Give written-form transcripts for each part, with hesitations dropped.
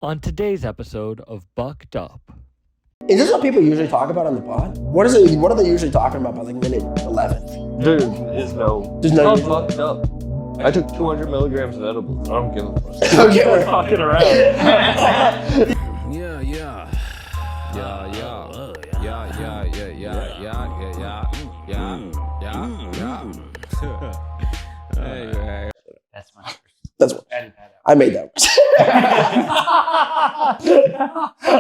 On today's episode of Bucked Up. Is this what people usually talk about on the pod? What is it? What are they usually talking about by like minute 11? There is no. There's no. I'm fucked up. I took 200 milligrams of edibles. I don't give a fuck. Okay, We're talking around. That's my That's what I made that.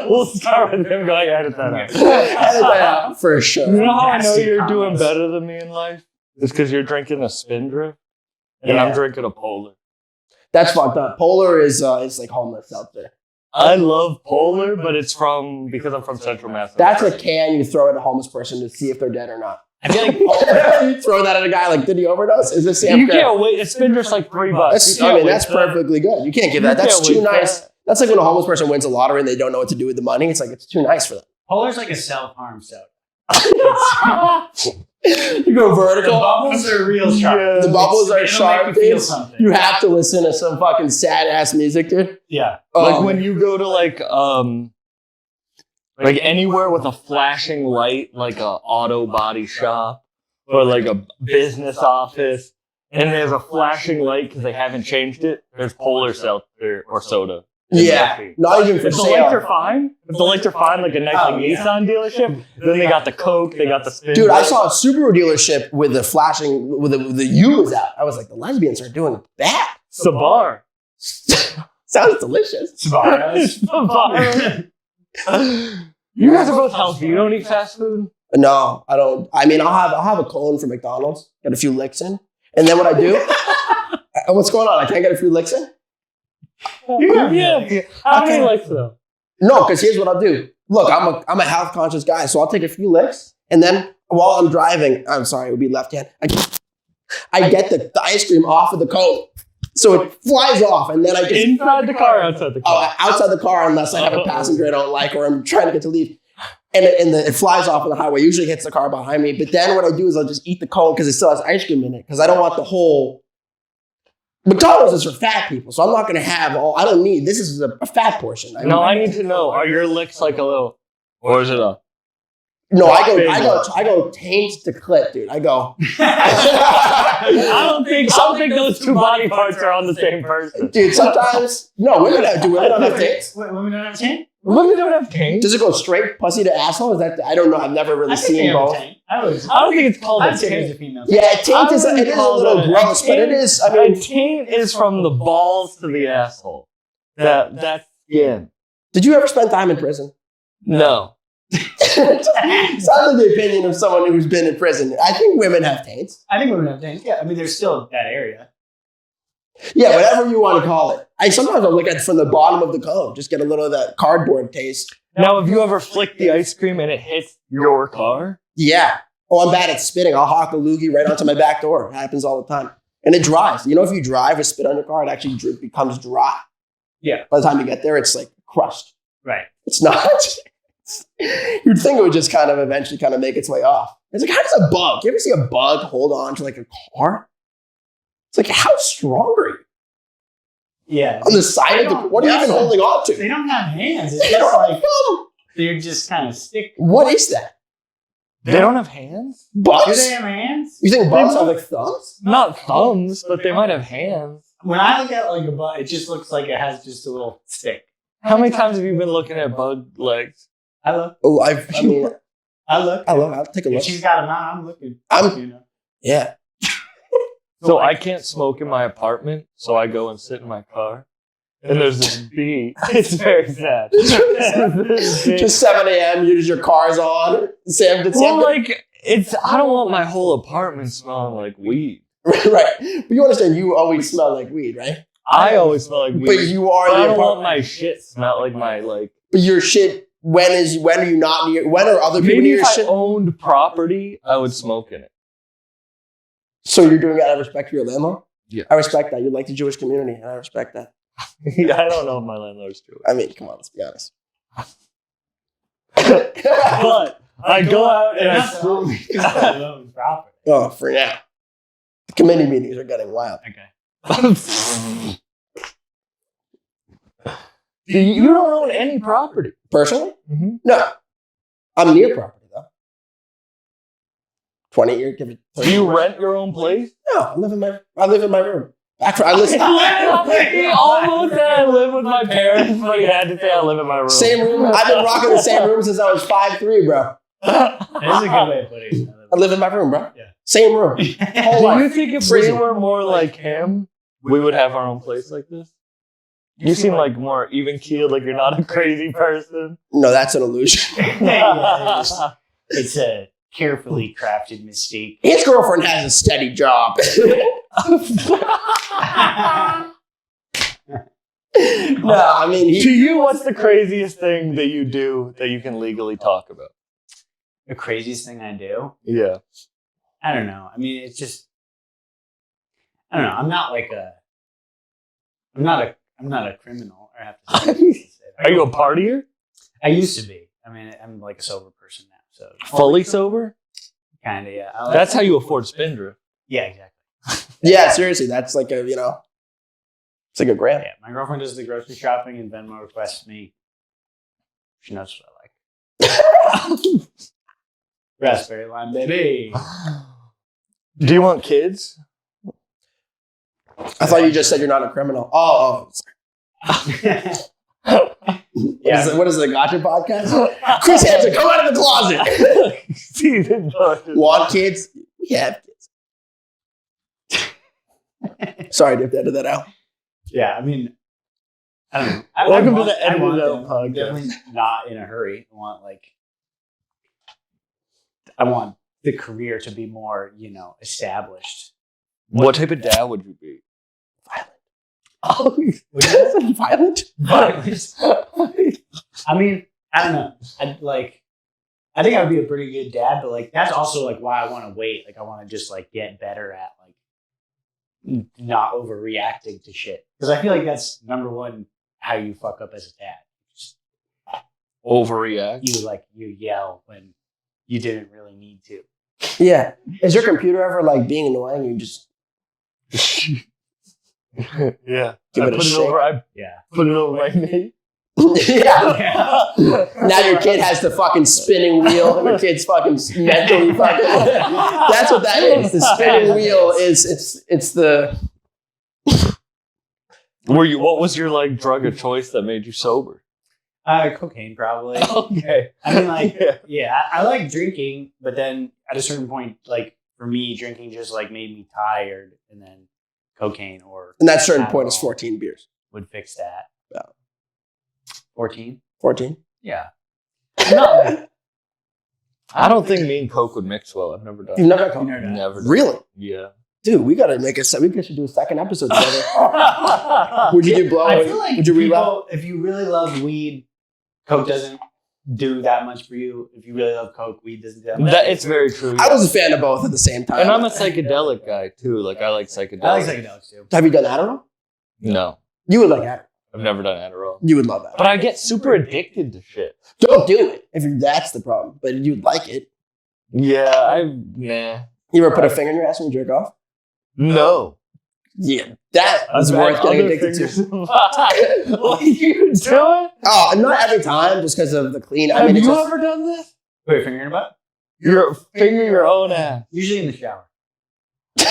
We'll start with him going, edit that out. Edit that out for sure. You know how I know you're doing better than me in life? It's because you're drinking a Spindrift and I'm drinking a Polar. That's fucked up. Polar is like homeless out there. I love Polar, but it's because I'm from Central Mass. That's a can you throw at a homeless person to see if they're dead or not. I feel like You throw that at a guy like, did he overdose? Is this Sam? You can't wait. A Spindrift's like $3. That's perfectly good. You can't give that. That's too nice. That's like when a homeless person wins a lottery and they don't know what to do with the money. It's like, it's too nice for them. Polar's like a self-harm soda. You go vertical. The bubbles are real sharp. Yeah. The bubbles are sharp, dude. Something. You have to listen to some fucking sad ass music, dude. Yeah. Like when you go to like anywhere with a flashing light, like a auto body shop or like a business office, and there's a flashing light because they haven't changed it. There's Polar seltzer or soda. Yeah, not even for If the sale. lights are fine, like a nice Nissan dealership, then they got the Coke, they got the Spin. Dude, I saw a Subaru dealership with the flashing, with the U was out. I was like, the lesbians are doing that. Sabar. Sounds delicious. Sabar. You guys are both healthy. You don't eat fast food? No, I don't. I mean, I'll have a cone from McDonald's, get a few licks in, and then what I do? What's going on? I can't get a few licks in? Yeah. How many licks though? No, because here's what I'll do. Look, I'm a health conscious guy, so I'll take a few licks, and then while I'm driving, I'm sorry, it would be left hand. I get the ice cream off of the cone, so it flies off, and then I just inside the car, outside the car. Outside the car, unless I have a passenger I don't like, or I'm trying to get to leave, and it flies off on the highway. Usually hits the car behind me, but then what I do is I'll just eat the cone because it still has ice cream in it, because I don't want the whole. McDonald's is for fat people, so I'm not going to have all. I don't need. This is a fat portion. I need to know: are your licks like a little, or is it a? No, I go taint to clit, dude. I go. I don't think those two body parts are on the same person, dude. Sometimes women don't have taints. Women don't have taint? Women don't have taint. Does it go straight pussy to asshole? Is that I don't know. I've never really seen both. I don't think it's called a taint. Yeah, taint is a little gross, but it is. I mean, taint is from the balls to the asshole. That's skin. Did you ever spend time in prison? No. Sounds like the opinion of someone who's been in prison. I think women have taints. I think women have taints. Yeah, I mean, there's still that area. Yeah, whatever you want to call it. Sometimes I'll look at it from the bottom of the cone, just get a little of that cardboard taste. Now, have you ever flicked the ice cream and it hits your car? Yeah. Oh, I'm bad at spitting. I'll hawk a loogie right onto my back door. It happens all the time. And it dries. You know, if you drive or spit on your car, it actually becomes dry. Yeah. By the time you get there, it's like crushed. Right. It's not. You'd think it would just kind of eventually kind of make its way off. It's like, how does a bug? You ever see a bug hold on to like a car? It's like, how strong are you? Yeah. On the side of the, what are you even holding on to? They don't have hands. It's just like, they're just kind of stick. What is that? They don't have hands? Bugs? Do they have hands? You think bugs have like thumbs? Not thumbs, but they might have hands. When I look at like a bug, it just looks like it has just a little stick. How many times have you been looking at bug legs? I look. Oh, I look. I'll take a look. If she's got them out, I'm looking. Yeah. So I can't smoke in my apartment, so I go and sit in my car. And there's this bee. It's very sad. Just 7 a.m., your car's on. I don't want my whole apartment smelling like weed. Right. But you understand, you always smell like weed, right? I always smell like weed. But you are I don't want my shit smell like my, like... But your shit, when are you not near, when are other people near your shit? Maybe if I owned property, I would smoke in it. So you're doing that out of respect for your landlord? Yeah. I respect that. You like the Jewish community, and I respect that. Yeah, I don't know if my landlord's Jewish. I mean, come on, let's be honest. But I go out and I smoke. Oh, for now. The committee meetings are getting wild. Okay. Do You don't own any property. Personally? Mm-hmm. No. I'm near property, though. 20 years. Give it. Do you rent your own place? No, I live in my room. I listen. He almost said I live with my parents, but he had to say I live in my room. Same room. I've been rocking the same room since I was 5'3", bro. That is a good way of putting it. I live in my room, bro. Yeah. Same room. Do you think if we were more like him, we would have our own place like this? You seem like more even-keeled, like you're not a crazy person. No, that's an illusion. It's a carefully crafted mistake. His girlfriend has a steady job. No, I mean, to you, what's the craziest thing that you do that you can legally talk about? The craziest thing I do? Yeah. I don't know. I mean, it's just, I don't know. I'm not a criminal. I have to say that. Are you a partier? I used to be. I mean, I'm like a sober person now. So Fully sober? kind of, yeah. That's how you afford Spindrift. Yeah, exactly. yeah, seriously, that's like a, it's like a grand. Yeah, my girlfriend does the grocery shopping and Venmo requests me. She knows what I like. Raspberry lime, baby. Do you want kids? I thought you just said you're not a criminal. Oh. Yeah. What is it, a gotcha podcast? Chris Hansen, come out of the closet. Want kids? We have kids. Sorry, to edit that out. Yeah, I mean, I don't know. Welcome to the end of the I'm podcast. definitely not in a hurry. I want the career to be more, established. What type of dad would you be? Violent. Oh, Violent? I mean, I don't know. I think I would be a pretty good dad, but that's also why I want to wait. I want to just get better at not overreacting to shit, because I feel like that's number one how you fuck up as a dad. Just Overreact. you yell when you didn't really need to. Yeah. Is your computer ever being annoying? You just Yeah. Give it a shake. Yeah. Put it over my knee. yeah. Now your kid has the fucking spinning wheel. And your kid's fucking mentally fucking. That's what that is. The spinning wheel is it's the. What was your drug of choice that made you sober? Cocaine, probably. Okay. I mean, yeah, I like drinking, but then at a certain point, for me, drinking just made me tired, and then cocaine And that certain point is alcohol 14 beers. would fix that. Yeah. 14? 14? Yeah. No. I don't think me and Coke would mix well. I've never done You've it. never done Never done it. Never. Really? Yeah. Dude, we gotta we should do a second episode together. Would you do blow? I feel like would you relapse? if you really love weed, Coke doesn't do that much for you. If you really love Coke, weed doesn't do that much. It's very true. I was a fan of both at the same time. And I'm a psychedelic guy too. I like psychedelics. I like psychedelics too. Have you done Adderall? No. You would like Adderall. I've never done Adderall. You would love that. But I get super addicted to shit. Don't do it that's the problem. But you'd like it. Yeah, nah. You ever put a finger in your ass when you jerk off? No. Yeah, that is worth getting addicted to. What are you doing? Oh, not every time, just because of the clean. Have it's you just, ever done this? Wait, finger in your butt? You're finger your own ass. Usually in the shower.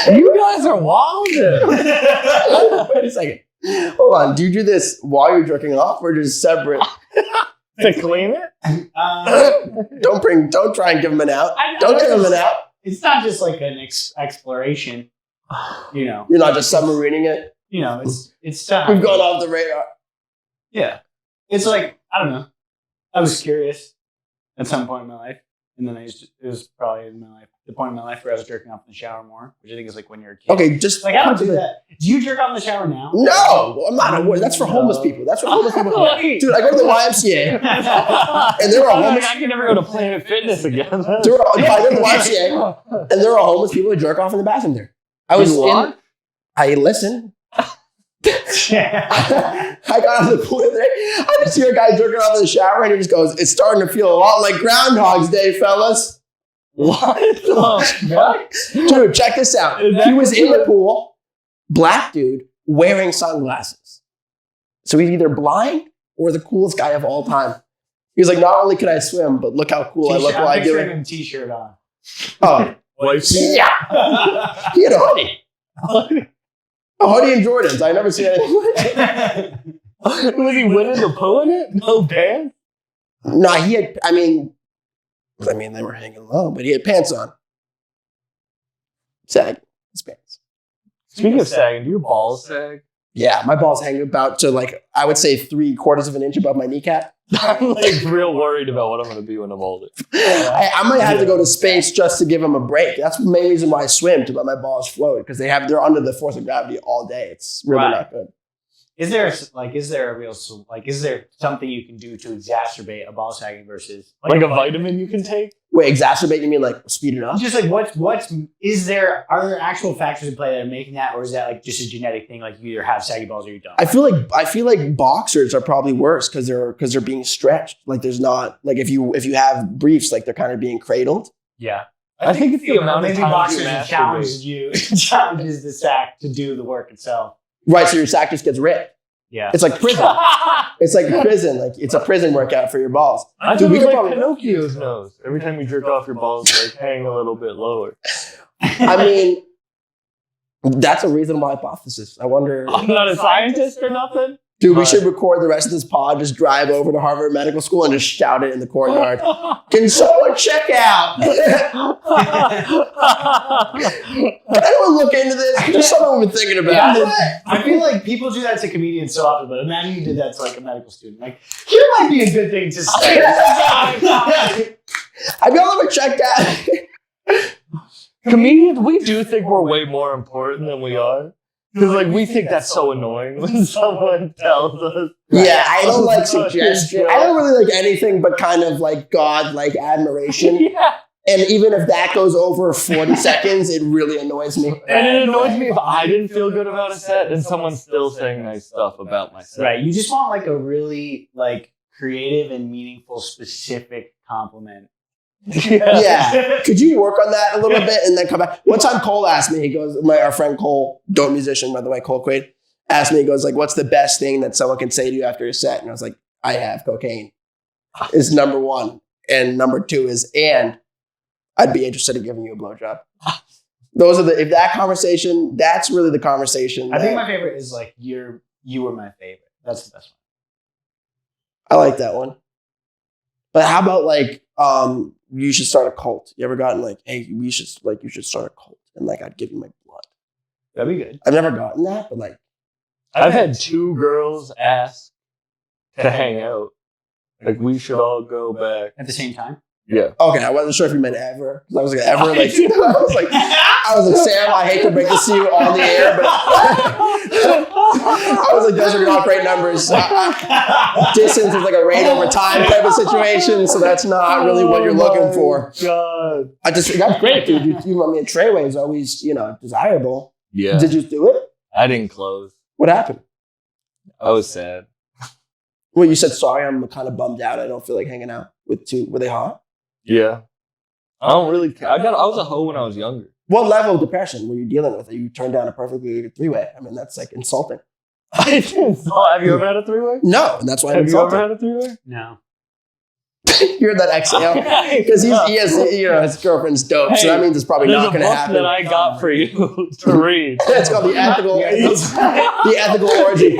You guys are wild. Wait a second. Hold on. Do you do this while you're jerking off, or just separate? To clean it? Don't try and give him an out. Don't give him an out. It's not just an exploration. You're not just submarining it. It's time. We've gone off the radar. Yeah. It's I don't know. I was curious at some point in my life. And then it was probably in my life, the point in my life where I was jerking off in the shower more, which I think is when you're a kid. Okay, just I don't do that. Do you jerk off in the shower now? No, I'm not. That's for homeless people. That's for homeless people. Dude, I go to the YMCA, and there are homeless. I can never go to Planet Fitness again. I go to the YMCA, and there are homeless people who jerk off in the bathroom there. I listen. I got out of the pool the other day. I just hear a guy jerking off in the shower, and he just goes, "It's starting to feel a lot like Groundhog's Day, fellas." What the fuck? Dude, check this out. He was in the pool, black dude, wearing sunglasses. So he's either blind or the coolest guy of all time. He was like, not only can I swim, but look how cool I look while I do it. Him t-shirt on. Oh, yeah. He had a hoodie. A hoodie and Jordans. I never seen anything like that. Was he winning the poo in it? No pants? No, he had, I mean, they were hanging low, but he had pants on. Sag. His pants. Speaking of sagging, do your balls sag? Yeah, my balls hang about to like, I would say 3/4 of an inch above my kneecap. I'm like real worried about what I'm going to be when I'm older. I might have to go to space just to give them a break. That's the main reason why I swim, to let my balls float, because they're under the force of gravity all day. It's really not good. Is there something you can do to exacerbate a ball sagging versus like a vitamin you can take? Wait, exacerbate? You mean like speed it up? Just like are there actual factors in play that are making that, or is that like just a genetic thing? Like you either have saggy balls or you don't. I feel like boxers are probably worse because they're being stretched. Like there's not like if you have briefs, like they're kind of being cradled. Yeah. I think it's the amount of time boxers challenges the sack to do the work itself. Right, so your sack just gets ripped. Yeah. It's like prison. It's like prison. Like it's a prison workout for your balls. I think it's like Pinocchio's nose. Every time you jerk off, your balls like hang a little bit lower. I mean, that's a reasonable hypothesis. I wonder. I'm not a scientist or nothing. Dude, we should record the rest of this pod, just drive over to Harvard Medical School and just shout it in the courtyard. Can someone check out? Can anyone look into this? Just something we've been thinking about. Yeah, I feel like people do that to comedians so often, but imagine you did that to like a medical student. Like, here might be a good thing to say. Have y'all ever checked out? Comedians, we do think we're way more important than we are. Because like we think that's so annoying when someone tells us. Yeah, I don't like suggestion. I don't really like anything but kind of like God-like admiration. Yeah. And even if that goes over 40 seconds, it really annoys me. And it annoys me if I didn't feel good about a set and someone's still saying nice stuff about my set. Right. You just want like a really like creative and meaningful, specific compliment. Yeah. Could you work on that a little bit and then come back? One time Cole asked me, he goes, our friend Cole, dope musician, by the way, Cole Quaid, asked me, he goes like, what's the best thing that someone can say to you after a set? And I was like, I have cocaine is number one. And number two is, and I'd be interested in giving you a blowjob. Those are if that conversation, that's really the conversation. I think my favorite is like, you were my favorite. That's the best one. I like that one. But how about like, you should start a cult. You ever gotten like, hey, you should start a cult, and like I'd give you my blood. That'd be good. I've never gotten that, but like I've had 2 girls ask to hang out. Like we should all go back at the same time. Yeah. Okay, I wasn't sure if you meant ever. I was like, ever? Like, I was like, Sam, I hate to break this to you on the air, but I was like, those are not great numbers. Distance is like a rate over time type of situation, so that's not really what you're looking for. God. That's great, dude. I mean, Treyway is always, desirable. Yeah. Did you do it? I didn't close. What happened? I was sad. Well, you said, sorry, I'm kind of bummed out. I don't feel like hanging out with 2. Were they hot? Yeah. I don't really care. I was a hoe when I was younger. What level of depression were you dealing with? You turned down a perfectly good 3-way. I mean, that's like insulting. I didn't. Have you ever had a 3-way? No, and that's why I'm Have you insulted. ever had a 3-way? No. You heard that exhale? Because he has, his girlfriend's dope, so that means it's probably not going to happen. There's a book that I got for you to read. It's called The Ethical Orgy.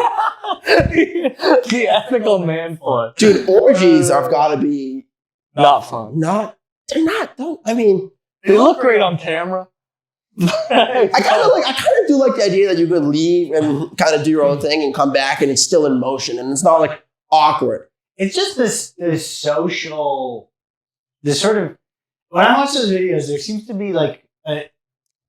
The Ethical Man Flush. Dude, orgies have got to be not fun. They're not. They look great on camera. I kind of do like the idea that you could leave and kind of do your own thing and come back and it's still in motion and it's not like awkward. It's just this social, this sort of, when I watch those videos, there seems to be like an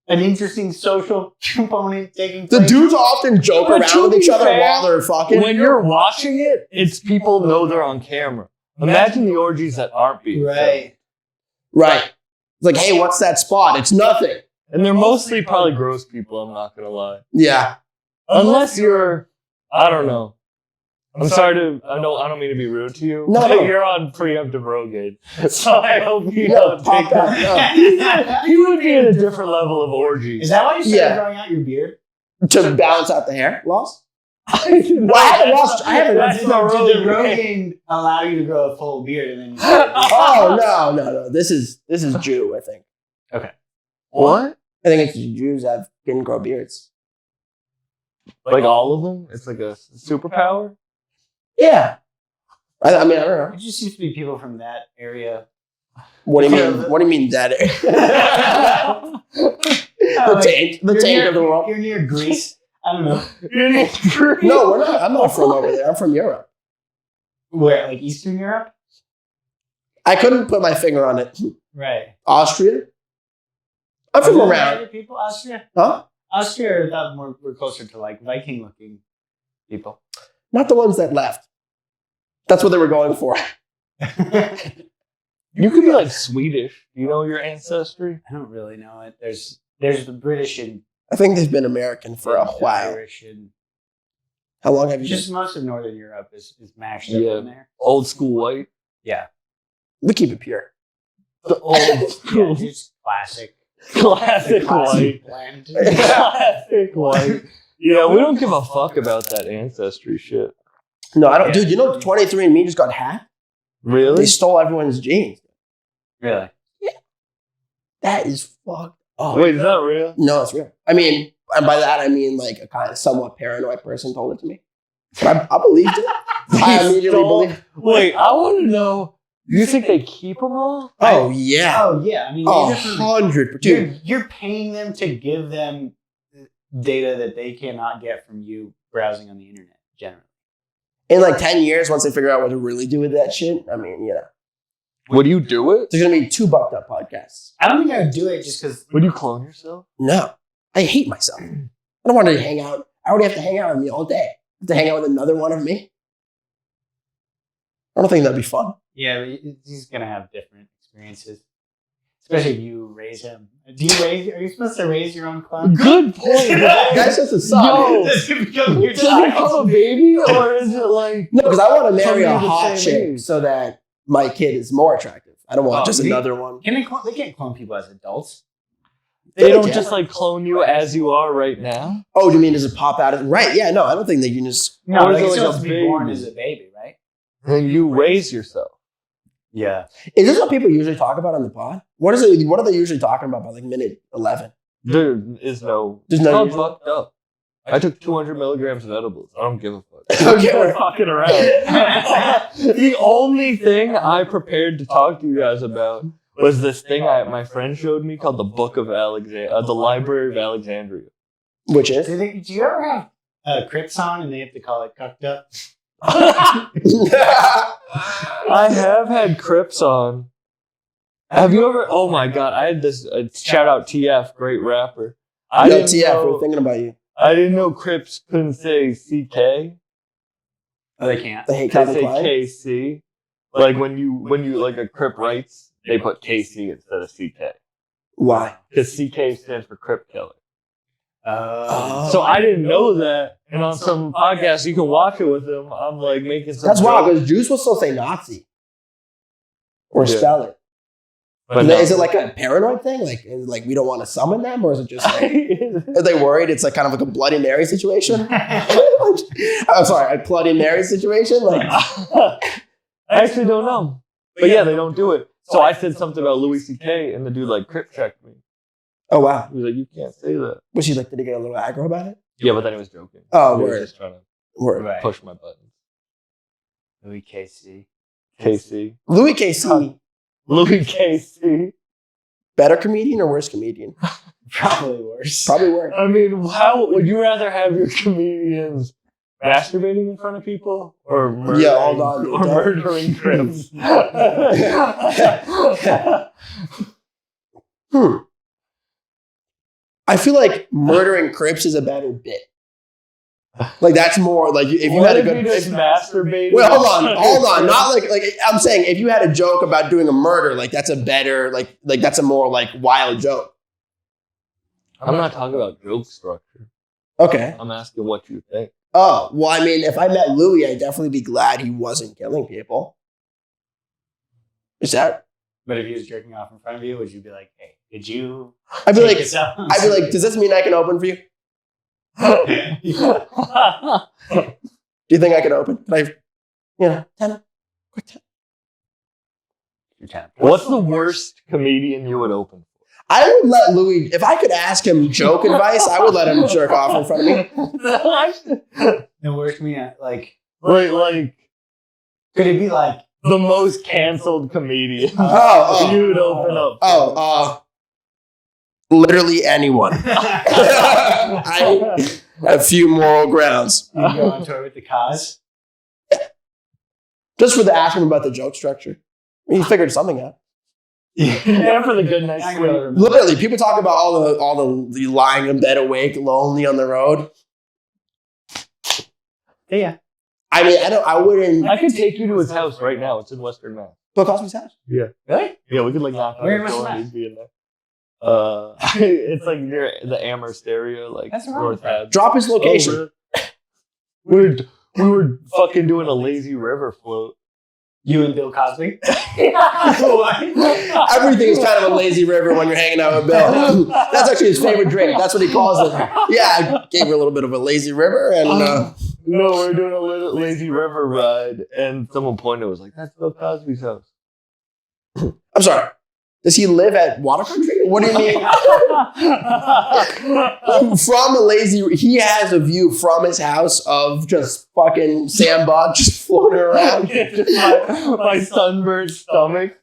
interesting social component taking place. The dudes often joke around with each other while they're fucking. When you're watching it, it's people know they're on camera. Imagine the orgies that aren't being filmed. Right. It's like, hey, what's that spot? It's nothing. And they're mostly probably gross people, I'm not going to lie. Yeah. Unless you're, I don't know. I'm sorry to, I don't mean to be rude to you. No. You're on preemptive Rogaine. So I hope you don't pop take that. that. You would be in a different level of orgy. Is that why you started growing out your beard? To balance out the hair loss? Well, I haven't lost. I haven't. That's Did the the road. Rogaine allow you to grow a full beard and then? Oh no. This is Jew. I think. What? I think it's Jews that can grow beards. Like all of them? It's like a superpower? Yeah. I mean, I don't know. It just seems to be people from that area. What do you mean? What do you mean that? The taint of the world. You're near Greece. I don't know. No, we're not. I'm not from over there. I'm from Europe. Where, like Eastern Europe? I couldn't put my finger on it. Right. Austria. I'm from around. People, Austria. Huh? Austria, I thought we're closer to like Viking-looking people. Not the ones that left. That's what they were going for. You could be like Swedish. You know your ancestry? I don't really know it. There's the British and I think they've been American for a the while. Irish and How long have you just been? most of Northern Europe is mashed up Yeah. in there. Old school white. Yeah. We keep it pure. The old Yeah, school. just classic. Classic Classic white. blend. Classic white. Yeah, we don't give a fuck about that ancestry shit. No, I don't. Yeah. Dude, you know 23andMe just got hacked? They Really? stole everyone's genes. Really? That is fucked up. Wait, is that real? No, it's real. I mean, and by that I mean like a kind of somewhat paranoid person told it to me. But I believed it. I immediately believed. Wait, I want to know. Do you think they keep them all? Oh yeah. Oh yeah. I mean, Oh, these are from- 100%. Dude, you're paying them to give them data that they cannot get from you browsing on the internet. Generally. in like 10 years, once they figure out what to really do with that shit, I mean, you know, Would you do it? there's gonna be 2 bucked up podcasts. I don't think I would do it just because. Would you clone yourself? No, I hate myself. I don't want to hang out. I already have to hang out with me all day. I have to hang out with another one of me. I don't think that'd be fun. Yeah, but he's gonna have different experiences, especially if you raise him. Do you raise? Are you supposed to raise your own clone? Good point. That's just a son. Yo. This could become your Does it become child. a baby, or is it like? No, because I want to marry a Somebody the hot same chick age. so that my kid is more attractive. I don't want Oh, just me? another one. Can they clone? They can't clone people as adults. They don't Yeah. just like clone you as you are right now. Oh, do you mean does it pop out? Right? Yeah. No, I don't think they can just. No, Or is like it it's like supposed a to be born baby? as a baby, right? And you raise yourself. Yeah. Is this what people usually talk about on the pod? What is it? What are they usually talking about by like minute 11? There is no. There's no- I'm fucked up. I took 200 milligrams of edibles. I don't give a fuck. Okay, we're- fucking around. The only thing I prepared to talk to you guys about was this thing my friend showed me called the Book of Alexandria, the Library of Alexandria. Which is? Do you ever have Crips on and they have to call it cucked up? I have had Crips on. Have you ever? Oh my god! I had this. Shout out TF, great rapper. I Yo, didn't TF, know- we're thinking about you. I didn't know Crips couldn't say CK. Oh, they can't. They hate They Calvin say Klein. KC. Like when you like a Crip writes, they put KC instead of CK Why? because CK stands for Crip Killer. Oh. So I didn't know that, and on some podcast you can watch it with them. I'm like making some. That's wild joke. because Juice will still say Nazi or Yeah. spell it. But no. Is it like a paranoid thing? Like we don't want to summon them, or is it just like, are they worried it's like kind of like a Bloody Mary situation? I'm sorry, a Bloody Mary situation. Like, I actually don't know, but yeah, they don't do it. So I said something about Louis C.K. and the dude like Crip checked me. oh wow, He was like, "You can't say that." was she like? Did he get a little aggro about it? Yeah, but then he was joking. Oh, he was word. just trying to Word. Right. push my buttons. Louis KC. KC, Louis KC, Louis KC. better comedian or worse comedian? Probably worse. Probably worse. I mean, how would you rather have your comedians masturbating in front of people or murdering, Yeah, hold on, or don't- murdering Crips? I feel like murdering Crips is a better bit. Like that's more like if you What had a if good. you just masturbated? Wait, hold on. Not like I'm saying if you had a joke about doing a murder, like that's a better like that's a more like wild joke. I'm not talking about joke structure. Okay. I'm asking what you think. Oh well, I mean, if I met Louis, I'd definitely be glad he wasn't killing people. Is that? But if he was jerking off in front of you, would you be like, "Hey, did you?" I'd be take like, this out?" does this mean I can open for you? Do you think I could open? Can I, 10? Quick 10. What's the worst comedian you would open? I would let Louis, if I could ask him joke advice, I would let him jerk off in front of me. The worst comedian, like could it be like the most canceled comedian? Oh. You'd open up. Literally anyone. I have few moral grounds. you go on tour with the cause. Just for the asking about the joke structure. He figured something out. Yeah, for the good night I sleep. Literally, people talk about all the lying in bed awake, lonely on the road. Yeah. I mean, I wouldn't. I could take you to his house right now. It's in Western Mass. Bill Cosby's house. Yeah. Really? Yeah, we could knock on Where the in door Western and Mass? he'd be in there. It's near the Amherst area, That's right. North Ave. Drop his location. We were fucking doing a lazy river float. You and Bill Cosby? Everything is kind of a lazy river when you're hanging out with Bill. That's actually his favorite drink. That's what he calls it. Yeah, I gave her a little bit of a lazy river, and No, we're doing a lazy river ride, and someone pointed, was like, "That's Bill Cosby's house." I'm sorry. Does he live at Water Country? What do you mean? From a lazy, he has a view from his house of just fucking sandbar just floating around. my sunburned stomach.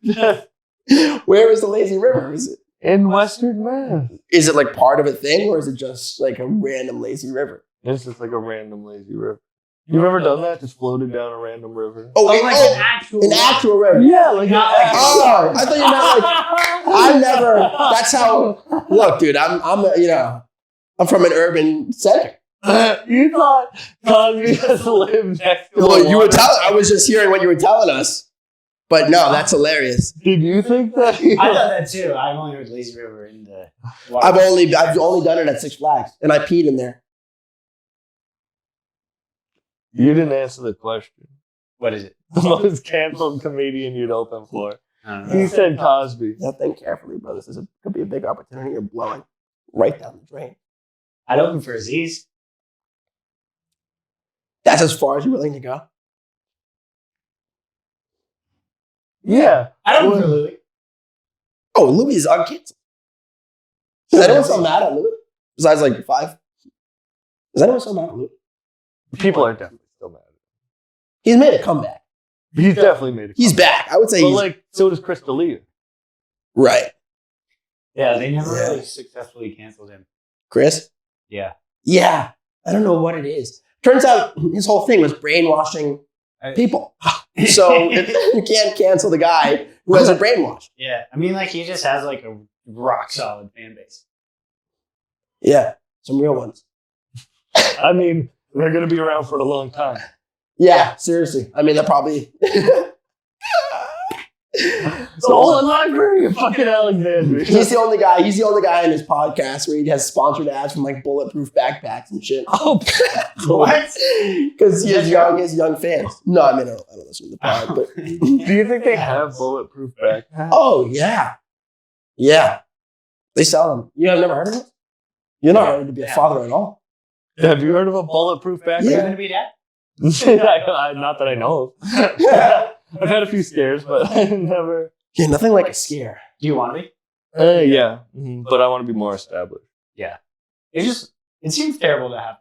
Where is the lazy river? In Western Mass. Is it like part of a thing, or is it just like a random lazy river? It's just like a random lazy river. You've ever done that? Just floated down a random river? Oh, Like an actual river. Yeah, like Not like Oh, I thought you meant like I've never. That's how. Look, dude, I'm from an urban center. You thought Cosby just lived next to Well, a you were water- telling. I was just hearing what you were telling us, but no, that's hilarious. Did you think that? I thought that too. I've only heard Lazy River in the water. I've only done it at Six Flags, and I peed in there. You didn't answer the question. What is it? The most canceled comedian you'd open for. I don't He know. said Cosby. Now think carefully, bro. This could be a big opportunity. You're blowing right down the drain. I'd open for Aziz. That's as far as you're willing to go. Yeah. I'd open for Louis. Oh, Louis is uncanceled. Is anyone still mad at Louis? Besides, like 5. Is anyone still mad at Louis? People are definitely still mad. He's made a comeback. He's definitely made it. He's back. I would say But he's so does Chris D'Elia. right. Yeah, they never Yeah. really successfully canceled him. Chris? Yeah. Yeah. I don't know what it is. Turns out his whole thing was brainwashing people. So you can't cancel the guy who has a brainwash. Yeah. I mean, like, he just has, like, a rock solid fan base. Yeah. Some real ones. I mean, they're going to be around for a long time. Yeah, seriously. I mean, that probably. The whole Library of fucking Alexandria. He's the only guy. He's the only guy in his podcast where he has sponsored ads from like bulletproof backpacks and shit. Oh, What? Because he has young fans. No, I mean I don't listen to the pod, but do you think they have bulletproof backpacks? oh yeah, yeah, they sell them. You have never heard of it? You're not ready to be a father at all. Have you heard of a bulletproof Are you backpack? going to be dad? Not that I know of. I've had a few scares, but I never. Yeah, nothing like a scare. Do you want to be? Yeah, but I want to be more established. Yeah. It seems terrible to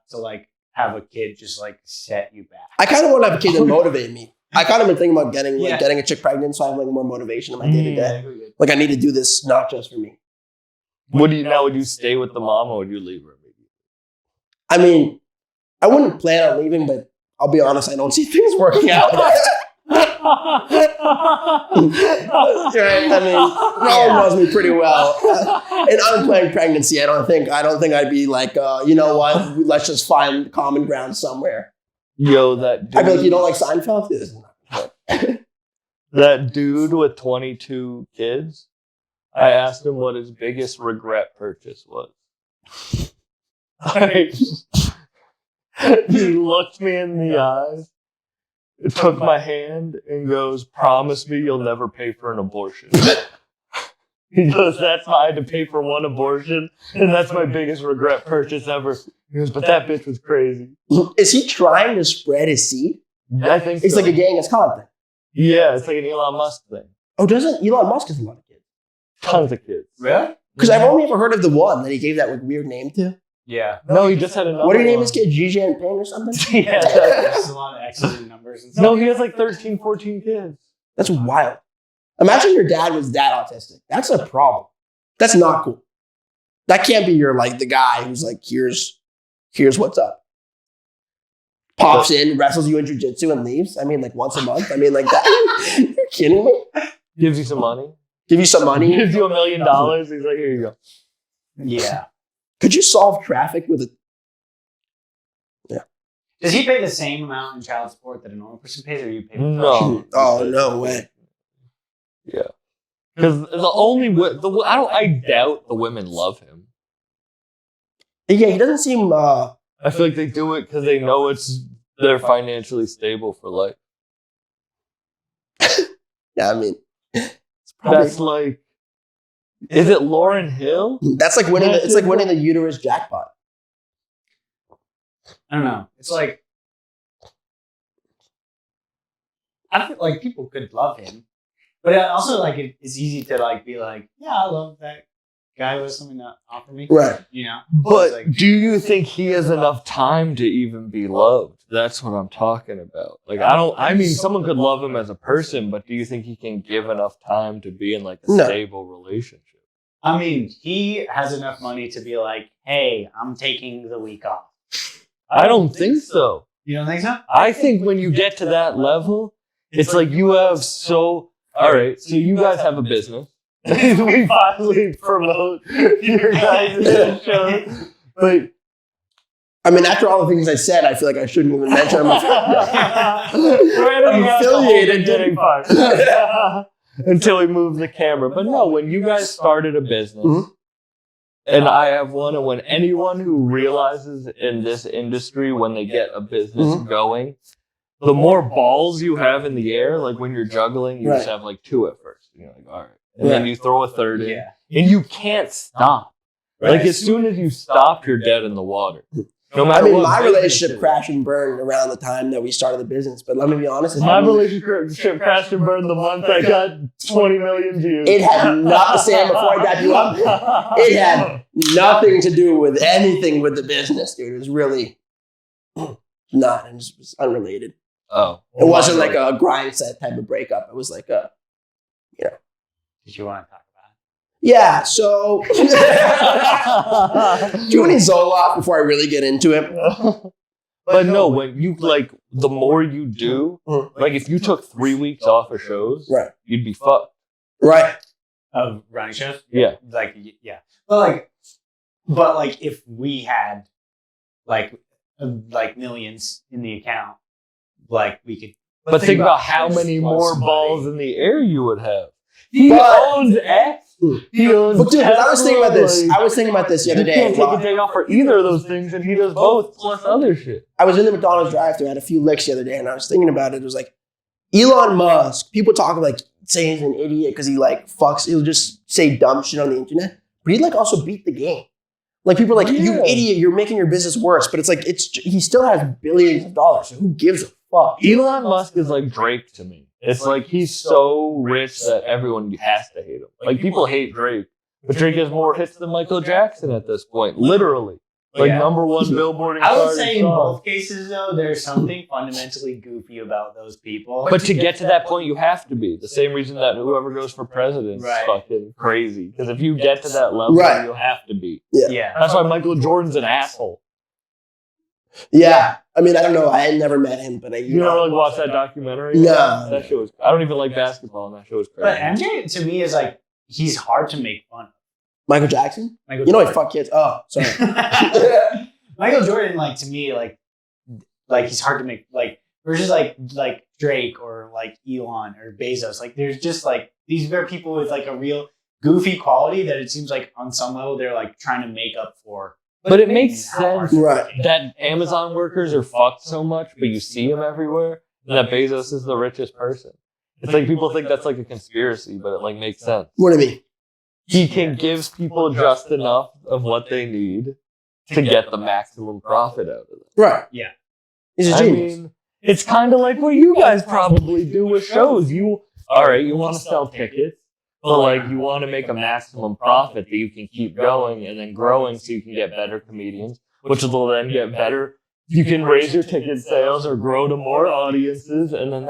have a kid just like set you back. I kind of want to have a kid that motivate me. I kind of been thinking about getting Yeah. a chick pregnant, so I have like more motivation in my day to day. Yeah. Like I need to do this not just for me. Would you stay with the mom or would you leave her? I mean, I wouldn't plan on leaving, but I'll be honest, I don't see things working out. Right? I mean, Rowan knows me pretty well. An unplanned pregnancy, I don't think I'd be like, you know what? Let's just find common ground somewhere. Yo, that dude. I'd be like, you don't like Seinfeld? This is not- That dude with 22 kids. I asked him what his biggest regret purchase was. He looked me in the eyes, took my hand, and goes, "Promise me you'll never pay for an abortion." He goes, that's how I had to pay for one abortion, and that's my biggest regret purchase ever. He goes, but that bitch was crazy. Is he trying to spread his seed? I think It's so. like a Genghis Khan thing. Yeah, it's like an Elon Musk thing. Oh, doesn't Elon Musk has a lot of kids? Tons of kids. Really? Because I've only ever heard of the one that he gave that like weird name to. Yeah. No, he just had another What did he name one. his kid? Xi Jinping or something? Yeah, There's a lot of X's and numbers and stuff. no, he has like 13, 14 kids. That's wild. Imagine your dad was that autistic. That's a problem. That's not cool. That can't be your like the guy who's like, here's what's up. Pops in, wrestles you in jiu-jitsu and leaves. I mean, like once a month. I mean, like that. You're kidding me? Gives you some money. Give you some money. Gives you $1 million. He's like, here you go. Yeah. Could you solve traffic with a... Does he pay the same amount in child support that a normal person pays, or you pay? No. Oh, no way. Yeah. Because the only I doubt the women love him. Yeah, he doesn't seem... I feel like they do it because they know they're financially stable for life. Yeah, I mean... It's probably, That's like, is it Lauryn Hill? that's like winning. It's like winning the uterus jackpot. I don't know. It's like I feel like people could love him, but also like it's easy to like be like, yeah, I love that guy with something to offer me, Right. You know. But It's like, do you think he has enough time to even be loved? That's what I'm talking about. Like, I mean, someone could love him as a person, but do you think he can give enough time to be in like a No. stable relationship? I mean, he has enough money to be like, hey, I'm taking the week off. I don't think so. You don't think so? I think when you get to that level, it's like you have all right, so you guys have a business. We finally promote your guys' show. But I mean, after all the things I said, I feel like I shouldn't even mention him. I'm affiliated. getting fired. Until we move the camera. But no, when you guys started a business, Mhm. and I have one, and when anyone who realizes in this industry when they get a business Mhm. going, the more balls you have in the air, like when you're juggling, you just Right. have like 2 at first. And you're like, all right. And then Right. you throw a third in. Yeah. And you can't stop. Like as soon as you stop, you're dead in the water. No I matter mean, what my business relationship it is. crashed and burned around the time that we started the business. But let me be honest. My relationship crashed and burned the month I got 20 million views. It had not, Sam, before I got you up, it had nothing to do with anything with the business, dude. It was really not. It was unrelated. Oh. It wasn't like a grind set type of breakup. It was like a, Did you want to talk about yeah, so. Do you want any Zoloft before I really get into it? But no, when you like, the more you do, Mhm. like if you took 3 weeks off of shows, Right. you'd be fucked. Right. it? Of running shows? Yeah. Like, yeah. But like if we had like millions in the account, like we could. But think about how many more somebody. balls in the air you would have. He But- owns X. He owns But dude, I was thinking about this. Tesla, I was thinking about this the other You day. can't take a day off for either of those things, and he does both plus other shit. I was in the McDonald's drive-thru, I had a few licks the other day, and I was thinking about it. It was like Elon Musk. People talk like say he's an idiot because he like fucks. He'll just say dumb shit on the internet, but he like also beat the game. Like people are like, you Yeah. idiot, you're making your business worse. But it's like he still has billions of dollars. So who gives a fuck? Elon Musk is like Drake to me. It's like he's so rich that everyone has to hate him. Like people hate Drake, but Drake has more hits than Michael Jackson at this point, literally. Like Yeah. #1 Billboard. I would say in both cases, though, there's something fundamentally goofy about those people. But to get to that point, you have to be. The same reason that whoever goes for president is Right. fucking crazy. Because if you get to that level, Right. you have to be. Yeah. That's why Michael Jordan's an asshole. Yeah, I mean, I don't know. I had never met him, but You never like watch that documentary? No. That shit was. I don't even like basketball, and that shit was But crazy. MJ to me is like he's hard to make fun of. Michael Jackson. Michael You know he Jordan. fuck kids. Oh, sorry. Michael Jordan, like to me, like he's hard to make like versus like Drake or like Elon or Bezos. Like there's just like these are people with like a real goofy quality that it seems like on some level they're like trying to make up for. But it makes How hard sense it Right. is. that Amazon workers are fucked so much, but you see them everywhere, and that Bezos is the richest person. It's like people think that's like a conspiracy, but it like makes sense. What do you mean? he can give people just enough of what they need to get the maximum profit out of it. Right. Yeah. He's a genius. mean, it's kind of like what you guys probably do with shows. You want to sell tickets, but like you want to make a maximum profit that you can keep going and then growing so you can get better comedians, which will then get better. You can raise your ticket sales or grow to more audiences, and then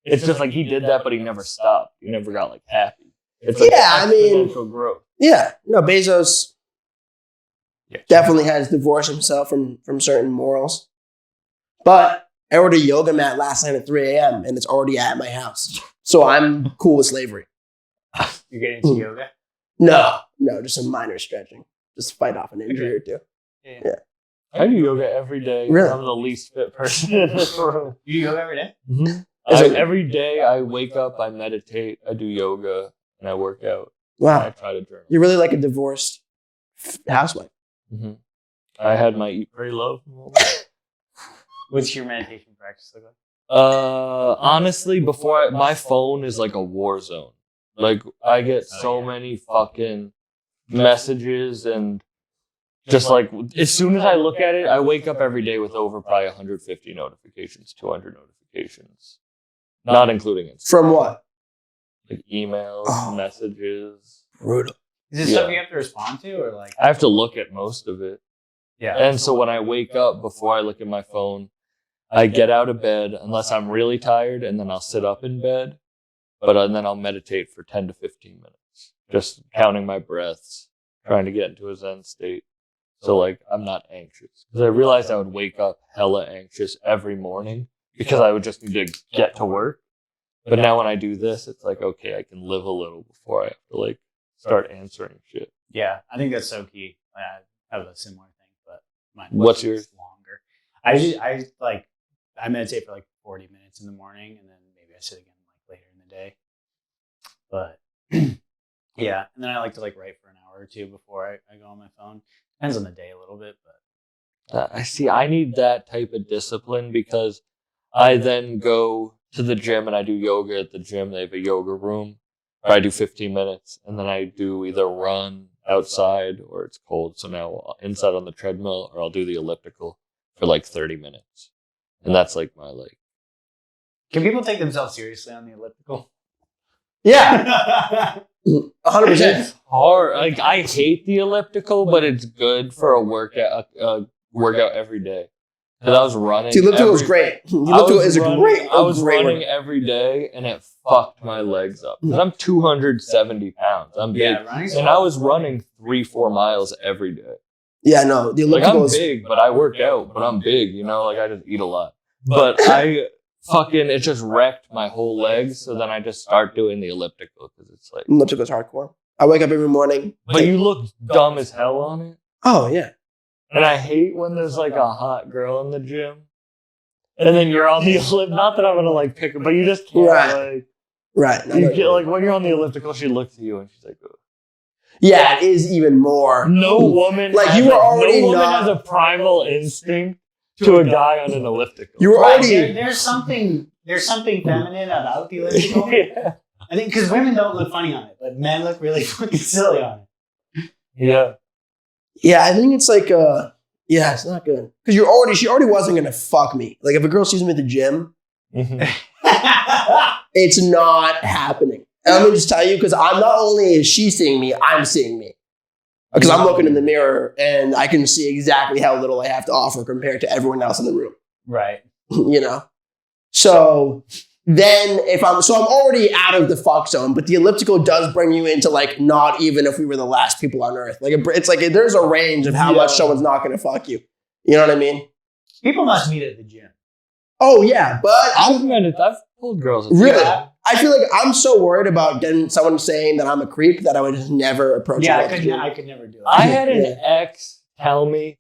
it's just like he did that, but he never stopped. He never got like happy. It's like exponential growth. Yeah, no, Bezos definitely has divorced himself from certain morals. But I ordered a yoga mat last night at 3 a.m. and it's already at my house. So I'm cool with slavery. You're getting into yoga? No, just some minor stretching. Just fight off an injury or two. Yeah. I do yoga every day. Really? I'm the least fit person in this room. You do yoga every day? Mm-hmm. Every day I wake up, I meditate, I do yoga, and I work out. Wow. I try to journal. You're really like a divorced housewife. Mm-hmm. I had my eat, pray, love moment. What's your meditation practice look like? Honestly, my phone is like a war zone. Like, I get so many fucking messages and just like, as soon as I look at it, I wake up every day with over probably 150 notifications, 200 notifications. Not including Instagram. From what? Like emails, messages. Brutal. Is this stuff you have to respond to, or like? I have to look at most of it. Yeah. And so when I wake up, before I look at my phone, I get out of bed unless I'm really tired, and then I'll sit up in bed. And then I'll meditate for 10 to 15 minutes, just counting my breaths, trying to get into a Zen state. So like I'm not anxious, because I realized I would wake up hella anxious every morning because I would just need to get to work. But now when I do this, it's like, okay, I can live a little before I have to like start answering shit. Yeah, I think that's so key. I have a similar thing, but mine. What's yours? Longer. I meditate for like 40 minutes in the morning, and then maybe I sit again like later in the day. But yeah, and then I like to like write for an hour or two before I go on my phone. Depends on the day a little bit, but I need that type of discipline, because I then go to the gym and I do yoga at the gym. They have a yoga room where I do 15 minutes, and then I do either run outside or it's cold. So now inside on the treadmill, or I'll do the elliptical for like 30 minutes. And that's like my like. Can people take themselves seriously on the elliptical? Yeah. 100%. It's hard. Like, I hate the elliptical, but it's good for a workout every day. Because I was running. The elliptical is great. The elliptical is a great. I was running every day, and it fucked my legs up. Because I'm 270 pounds. I'm big. And I was running 3-4 miles every day. Yeah, no. The Like, elliptical I'm big, but I work out. But I'm big, you know? Like, I just eat a lot. But it just wrecked my whole legs. So then I just start doing the elliptical, because it's like. Elliptical is hardcore. I wake up every morning. But you look dumb as hell on it. Oh, yeah. And I hate when there's like a hot girl in the gym, and then you're on the elliptical. Not that I'm gonna like pick her, but you just can't Right. You get, like, when you're on the elliptical, she looks at you and she's like, "Ugh." Yeah, it is even more. No woman like has you were already no woman not. has a primal instinct to a guy on an elliptical. You were already. There's something feminine about the elliptical. Yeah. I think because women don't look funny on it, but men look really fucking silly on it. Yeah. Yeah, I think it's like, it's not good. Because she already wasn't going to fuck me. Like, if a girl sees me at the gym, it's not happening. And let me just tell you, because I'm not only is she seeing me, I'm seeing me. Because I'm looking in the mirror, and I can see exactly how little I have to offer compared to everyone else in the room. Right. You know? So then I'm already out of the fuck zone, but the elliptical does bring you into like, not even if we were the last people on earth. Like, it's like there's a range of how much someone's not going to fuck you. You know what I mean? People must meet at the gym. Oh yeah, but I've pulled girls. Really? I feel like I'm so worried about getting someone saying that I'm a creep that I would just never approach. Yeah, I could never do it. I had an ex tell me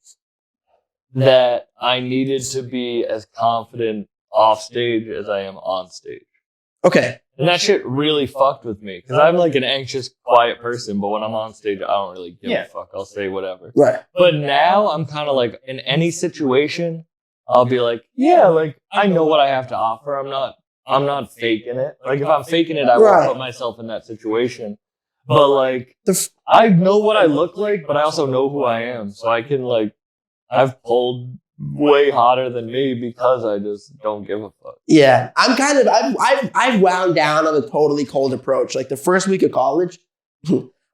that I needed to be as confident off stage as I am on stage. Okay. And that shit really fucked with me, because I'm like an anxious, quiet person, but when I'm on stage, I don't really give a fuck. I'll say whatever. Right. But now I'm kind of like, in any situation, I'll be like, yeah, like, I know what I have to offer. I'm not faking it. Like, if I'm faking it, I won't put myself in that situation. But like, I know what I look like, but I also know who I am. So I can like, I've pulled way hotter than me because I just don't give a fuck. Yeah, I'm kind of I've wound down on the totally cold approach. Like the first week of college,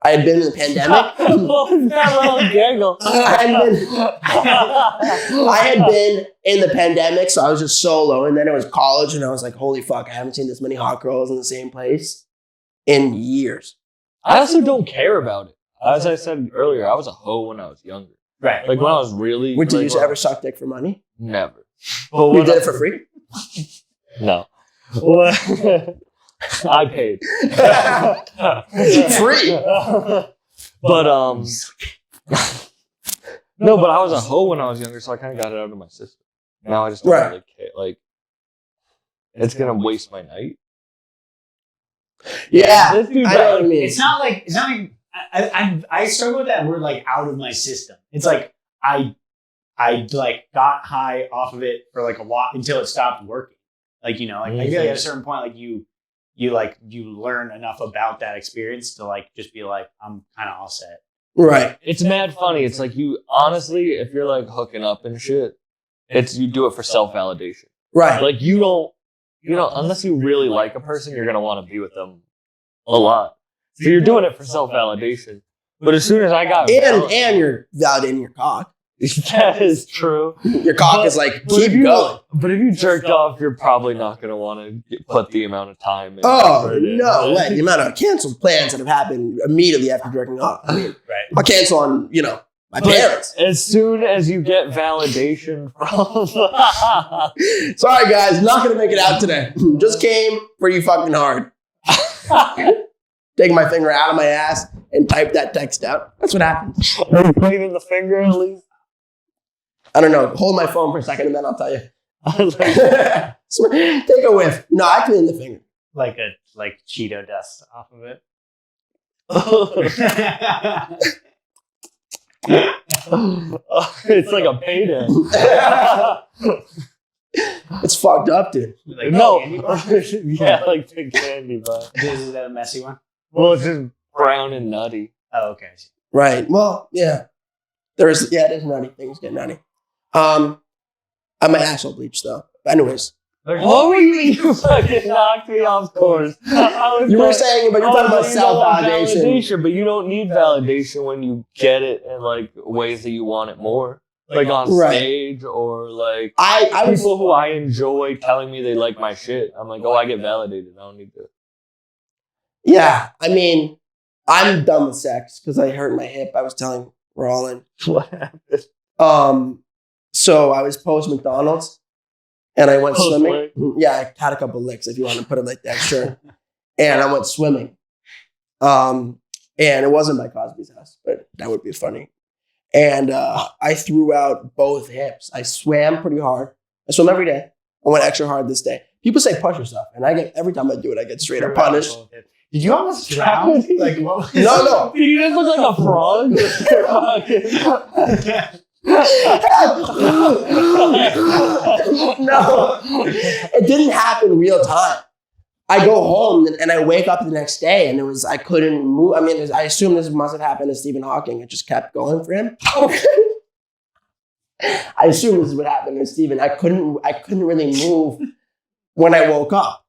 I had been in the pandemic. What was that little giggle? I had been in the pandemic, so I was just solo. And then it was college, and I was like, holy fuck, I haven't seen this many hot girls in the same place in years. I also don't care about it. As I said earlier, I was a hoe when I was younger. Right. Like when I was really... Did you ever suck dick for money? Never. But you did it for free? No. I paid. Free. But no, but I was a hoe when I was younger, so I kind of got it out of my system. Now I just don't really care. Like, it's gonna waste my night. Yeah, I know what you mean. It's not like I struggle with that word like out of my system. It's like I like got high off of it for like a while until it stopped working. Like, you know, like I feel like at a certain point, like you learn enough about that experience to like just be like, I'm kind of all set. Right. It's mad funny. It's like you honestly, if you're like hooking up and shit, you do it for self-validation. Right. Like you don't, unless you really like a person, you're gonna want to be with them a lot. So you're doing it for self-validation. But as soon as I got and you're validating your cock. That is true. Your cock is like, keep going. But if you jerked off, you're probably not going to want to put the amount of time in. Oh, no way. The amount of canceled plans that have happened immediately after jerking off. I mean, I'll cancel on, my parents. As soon as you get validation from... Sorry, guys. Not going to make it out today. Just came pretty fucking hard. Take my finger out of my ass and type that text out. That's what happened. Are you cleaning the finger at least? I don't know. Hold my phone for a second and then I'll tell you. Take a whiff. No, I clean the finger. Like Cheeto dust off of it. It's like a payday. It's fucked up, dude. Like no. Yeah, like the candy bar. Is that a messy one? Well, it's just brown and nutty. Oh, okay. Right. Well, yeah. It is nutty. Things get nutty. I'm an asshole bleach though. Anyways. What were you fucking knocked me off course? You were saying, but you're talking about self-validation. But you don't need validation when you get it in like ways that you want it more. Like on stage or like people who I enjoy telling me they like my shit. I'm like, I get validated. I don't need to. Yeah. I mean, I'm done with sex because I hurt my hip. I was telling Rollin. What happened? So I was post McDonald's and I went swimming. Yeah, I had a couple licks if you want to put it like that, sure. And I went swimming. And it wasn't by Cosby's house, but that would be funny. And I threw out both hips. I swam pretty hard. I swim every day. I went extra hard this day. People say push yourself, and every time I do it, I get straight up punished. Did you almost drown? Like what? No. Did you just look like a frog? No, it didn't happen real time. I go home and I wake up the next day and I couldn't move. I mean, I assume this must have happened to Stephen Hawking. It just kept going for him. I assume this is what happened to Stephen. I couldn't really move when I woke up.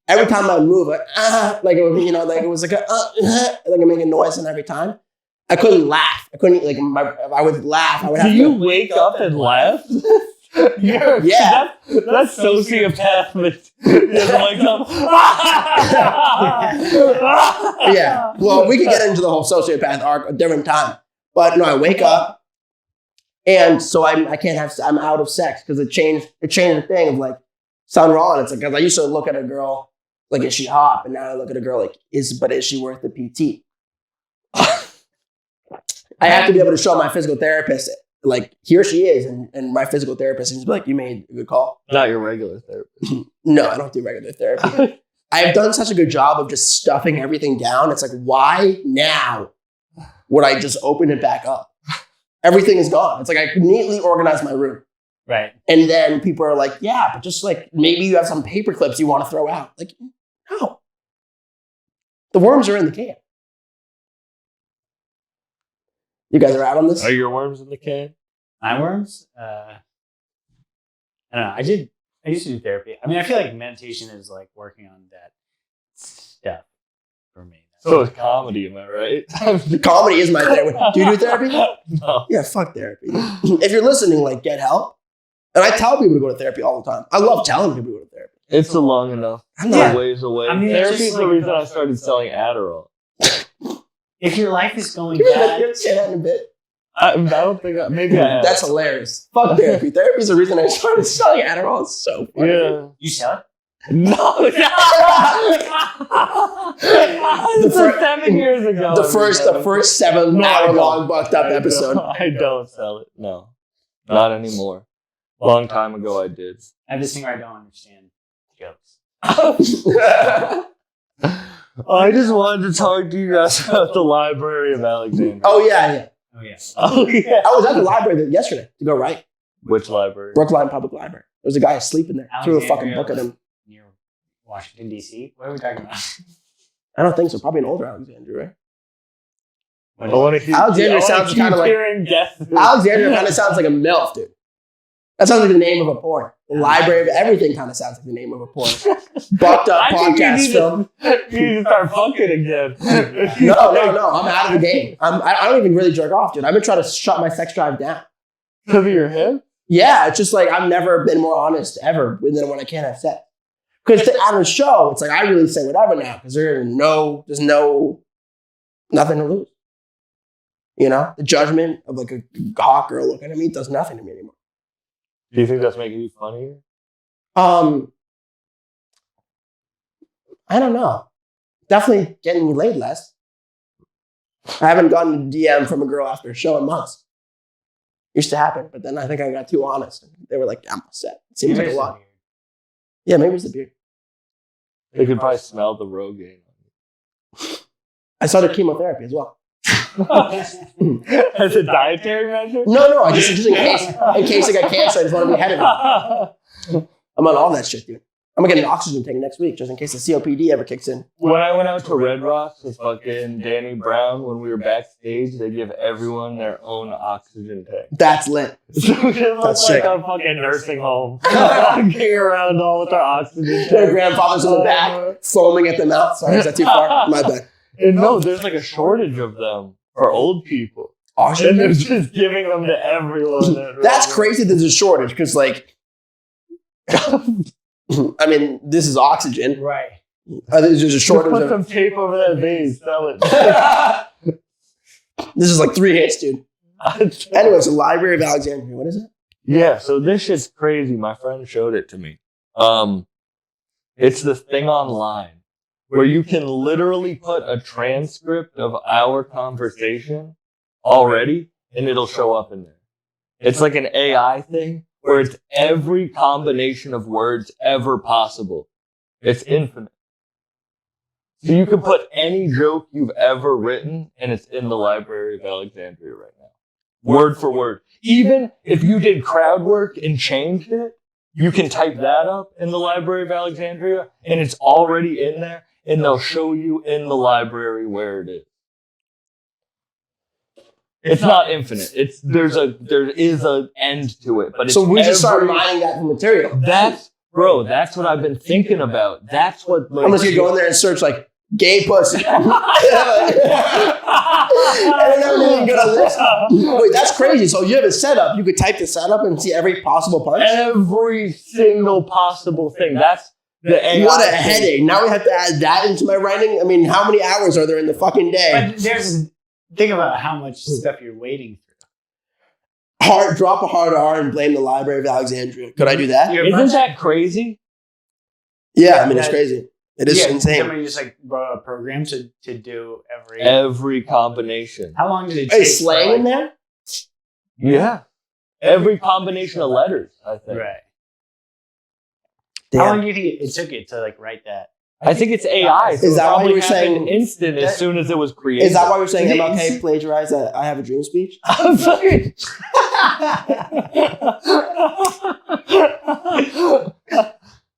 Every time I move, like it would be, like it was like like I'm making noise, and every time I couldn't laugh. I couldn't I would laugh. I would have Do you wake up and laugh? Yeah. That's sociopath. Yeah. Well, we could get into the whole sociopath arc a different time. But no, I wake up, and so I'm out of sex because it changed the thing of like Son Rollin. It's like, because I used to look at a girl like, is she hot? But now I look at a girl like, is she worth the PT? I have to be able to show my physical therapist, like, here she is. And my physical therapist is like, you made a good call. Not your regular therapist. No, I don't do regular therapy. I've done such a good job of just stuffing everything down. It's like, why now would I just open it back up? Everything is gone. It's like I neatly organized my room. Right. And then people are like, yeah, but just like, maybe you have some paper clips you want to throw out. Like, no. The worms are in the can. You guys are out on this? Are your worms in the can? My worms? I don't know. I used to do therapy. I mean, I feel like meditation is like working on that stuff for me. So is comedy, am I right? Comedy is my therapy. Do you do therapy? No. Yeah, fuck therapy. If you're listening, like, get help. And I tell people to go to therapy all the time. I love telling people to go to therapy. It's a long enough ways away. I mean, therapy is just the like- reason I started selling Adderall. If your life is going You're bad, gonna say that in a bit. I don't think maybe I have. That's hilarious. Fuck therapy. Therapy is the reason I started selling Adderall. It's so funny. Yeah. you sell it. No. This was 7 years ago. The first 7-hour long bucked up episode. I don't sell it. No. Not anymore. Long time ago I did. I have this thing where I don't understand jokes. I just wanted to talk to you guys about the Library of Alexandria. Oh, yeah. Oh yes. Oh, yeah. I was at the library yesterday to go write. Which library? Brookline Public Library. There was a guy asleep in there. Threw a fucking book at him. Near Washington D.C. What are we talking about? I don't think so. Probably an older Alexandria, right? I want to keep, Alexandria sounds kind of like Alexandria kind of sounds like a MILF, dude. That sounds like the name of a porn. The Library of Everything kind of sounds like the name of a porn. Bucked up podcast film. You need to start fucking again. No. I'm out of the game. I don't even really jerk off, dude. I've been trying to shut my sex drive down. Because of your hip? Yeah, it's just like I've never been more honest ever than when I can't have sex. Because on a show, it's like I really say whatever now because there's nothing to lose. You know, the judgment of like a hot girl looking at me does nothing to me anymore. Do you think that's making you funnier? I don't know. Definitely getting me laid less. I haven't gotten a DM from a girl after a show in months. Used to happen, but then I think I got too honest. They were like, I'm upset. It seems like a lot. Yeah, maybe it's the beard. They could probably smell the Rogaine. I started chemotherapy as well. As a dietary measure? No, I just in case I got cancer, I just want to be ahead of it. I'm on all that shit, dude. I'm gonna get an oxygen tank next week just in case the COPD ever kicks in. When I went out to Red Rocks with fucking Danny Brown, when we were backstage, they give everyone their own oxygen tank. That's lit. So we just look That's like sick. a fucking nursing home. Walking around all with our oxygen Their tank. grandfather's in the back, foaming at the mouth. Sorry, is that too far? My bad. And no, there's like a shortage of them for old people. Oxygen? And they're just giving them to everyone. That's crazy that there's a shortage because, like, I mean, this is oxygen. Right. There's just a shortage Put of. some tape over that vase. Sell it. This is like 3 hits, dude. Anyway, so Library of Alexandria. What is it? Yeah, so this shit's crazy. My friend showed it to me. It's this thing online where you can literally put a transcript of our conversation already, and it'll show up in there. It's like an AI thing where it's every combination of words ever possible. It's infinite. So you can put any joke you've ever written, and it's in the Library of Alexandria right now. Word for word. Even if you did crowd work and changed it, you can type that up in the Library of Alexandria, and it's already in there, and they'll show you in the library where it is. It's not infinite. There is an end to it, but it's So we just start mining that material. That's what I've been thinking about. That's what, like, I'm just gonna go in there and search like gay pussy. I don't know anything good on this. Wait, that's crazy. So you have a setup. You could type the setup and see every possible punch. every single possible thing. That's the AI. What a thing. headache. Now we have to add that into my writing. I mean, how many hours are there in the fucking day? But think about how much stuff you're waiting through. Drop a hard R and blame the Library of Alexandria. Could I do that? Isn't that crazy? Yeah, I mean, it's crazy. It is insane. Somebody just like wrote a program to do Every combination. How long did it Hey, take? slang in there? Yeah. Every combination of letters, I think. Right. Damn. How long do you think it took it to like write that? I think it's AI. So Is that it why probably you were happened saying- instant as soon as it was created? Is that why we're saying Is it MLK instant? plagiarized that I Have a Dream speech? I'm fucking...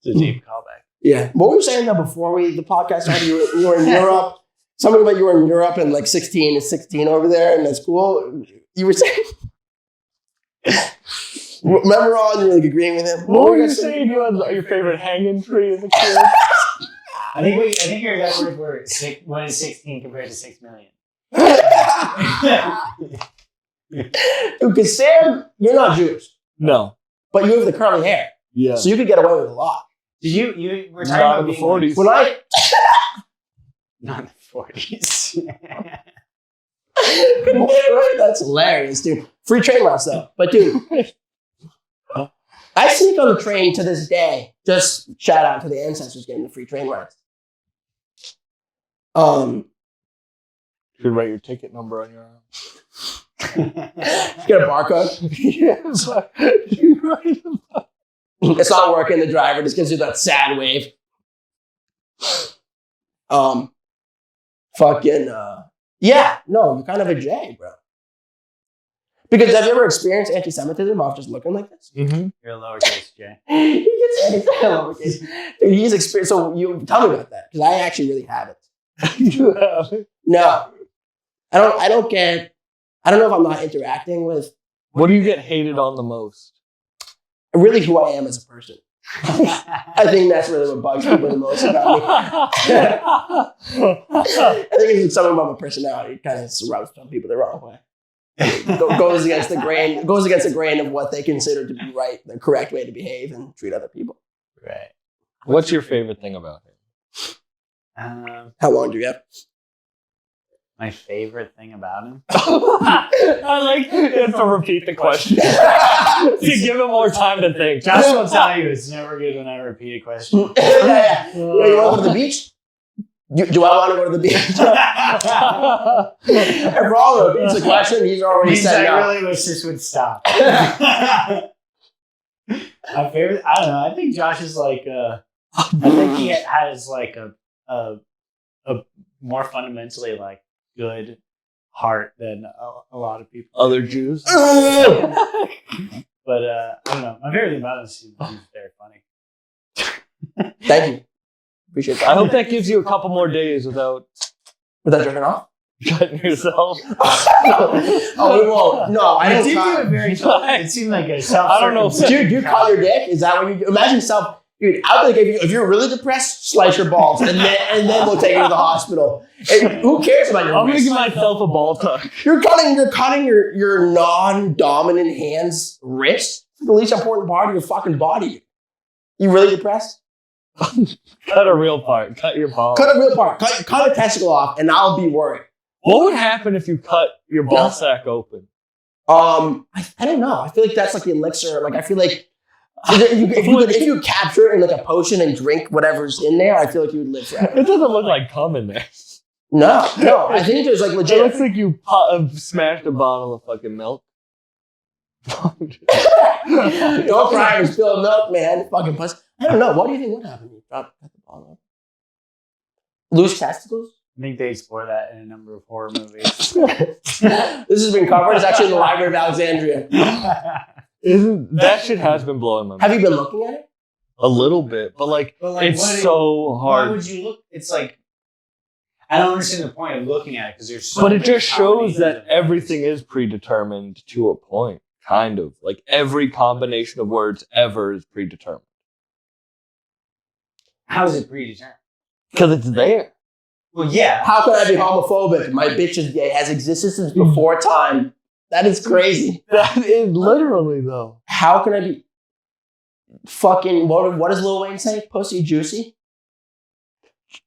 It's a deep callback. Yeah. What were you saying though before the podcast started? You were in Europe something about you were in Europe and like 16 is 16 over there and that's cool. You were saying, remember on, you're like agreeing with him. What were you saying? You had your favorite hanging tree as a kid? I think your exact words were 1 is 16 compared to 6 million. Because Sam, you're not Jewish, No. but you have the curly hair. Yeah. So you could get away with a lot. Did you were talking Not about in the being 40s. When I not in the 40s. That's hilarious, dude. Free train rides though. But dude, I sneak on the train to this day. Just shout out to the ancestors getting the free train rides. You should write your ticket number on your arm. Get a barcode. Yes. You write them. It's not working. The driver just gives you that sad wave. Yeah, no, you're kind of a J, bro. Because have you ever experienced anti-Semitism off just looking like this? Mm-hmm. You're a lowercase J. He gets anti-Semitism lowercase. Dude, he's experienced. So you tell me about that because I actually really haven't. You have it. No, I don't know if I'm not interacting with What do you get hated on the most? really who I am as a person. I think that's really what bugs people the most about me. I think it's something about my personality. It kind of rubs some people the wrong way. Goes against the grain. Goes against the grain of what they consider to be right, the correct way to behave and treat other people. Right. What's your favorite thing about him? How long do you have? My favorite thing about him. I like to repeat the question to give him more time to think. Josh will tell you it's never good when I repeat a question. Yeah, you want to go to the beach? Do I want to go to the beach? If we're all repeats the question, he's already said no. I really wish this would stop. My favorite, I don't know. I think Josh is like, I think he has like a more fundamentally like good heart than a lot of people. Other Jews? But I don't know. My favorite thing about him is he's very funny. Thank you. Appreciate that. I hope that gives you a couple more days without jerking off? cutting yourself. Oh, we won't. No, I It don't seemed cut. it seemed like a self. I don't know. Dude, you cut your dick? Is that what you do? Imagine self. Dude, I would think if you're really depressed, slice your balls, and then we'll take you to the hospital. And who cares about your I'm gonna wrist? give myself a ball tuck. You're cutting your non-dominant hand's wrist. It's the least important part of your fucking body. You really depressed? Cut a real part. Cut your ball. Cut a real part. Cut a testicle off, and I'll be worried. What would happen if you cut your ball sack open? I don't know. I feel like that's like the elixir. Like I feel like if you capture it in like a potion and drink whatever's in there, I feel like you would live forever. It doesn't look like cum in there. No. I think there's like It legit. looks like you smashed a bottle of fucking milk. Don't cry and spill milk, man. Fucking puss. I don't know. What do you think would happen? You cut the ball off. Lose testicles? I think they explore that in a number of horror movies. This has been covered. It's actually in the Library of Alexandria. That shit has been blowing my mind. Have you been looking at it? A little bit, but like it's so hard. Why would you look? It's like I don't understand the point of looking at it because there's so But it many just shows that combinations of everything is predetermined to a point, kind of. Like every combination of words ever is predetermined. How is it predetermined? Because it's there. Well, yeah. How can I be homophobic? My bitch is gay. Has existed since before time. That is crazy. That is literally though. How can I be fucking, what does Lil Wayne say? Pussy juicy?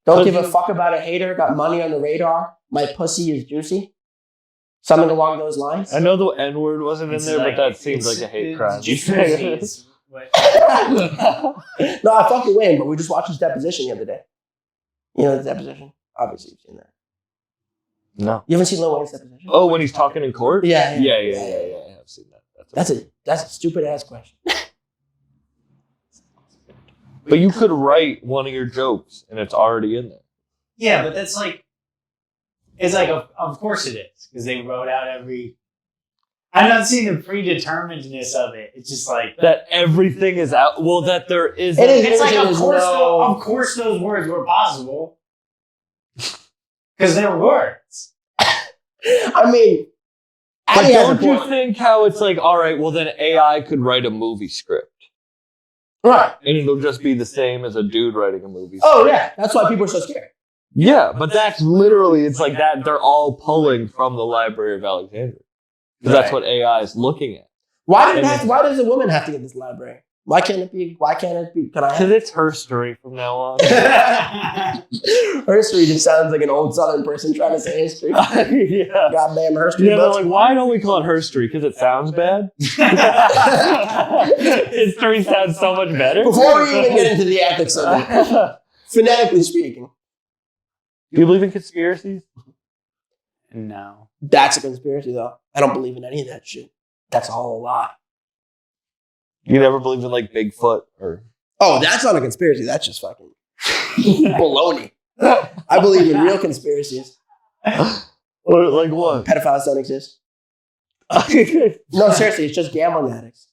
Don't give a fuck about a hater. Got money on the radar. My pussy is juicy. Something along those lines. I know the N-word wasn't in It's there, like- but that seems it's- like a hate it's crime. juicy. It's what- No, I fuck with Wayne, but we just watched his deposition the other day. You know the deposition? Obviously you've seen that. No. You haven't seen Lil Wayne's deposition? Oh, when he's talking in court? Yeah. Yeah. I have seen that. That's a stupid ass question. But you could write one of your jokes, and it's already in there. Yeah, but that's like, it's like, of course it is, because they wrote out every. I'm not seeing the predeterminedness of it. It's just like That everything is out. Well, that there is. It is. it's like There's of course, no- of course those words were possible. Because Because they're words. I mean, But Annie has a don't you point. think how it's like, all right, well then AI could write a movie script. Right. And it'll just be the same as a dude writing a movie script. Oh, yeah. That's why people are so scared. Yeah, but that's literally, it's like that, they're all pulling from the Library of Alexandria. Because that's what AI is looking at. Why does a woman have to get this library? Why can't it be? Can I Because have it's her story from now on. History just sounds like an old Southern person trying to say history. Yeah. Goddamn history Yeah, they're books. like, why don't we call it herstory? Because it sounds bad. History sounds so much better. Before we even get into the ethics of it, phonetically speaking, Do you believe in conspiracies? No. that's a conspiracy, though. I don't believe in any of that shit. That's all a lie. You never believed in like Bigfoot or? Oh, that's not a conspiracy. That's just fucking baloney. I believe in real conspiracies. Or like what? Pedophiles don't exist. No, seriously, it's just gambling addicts.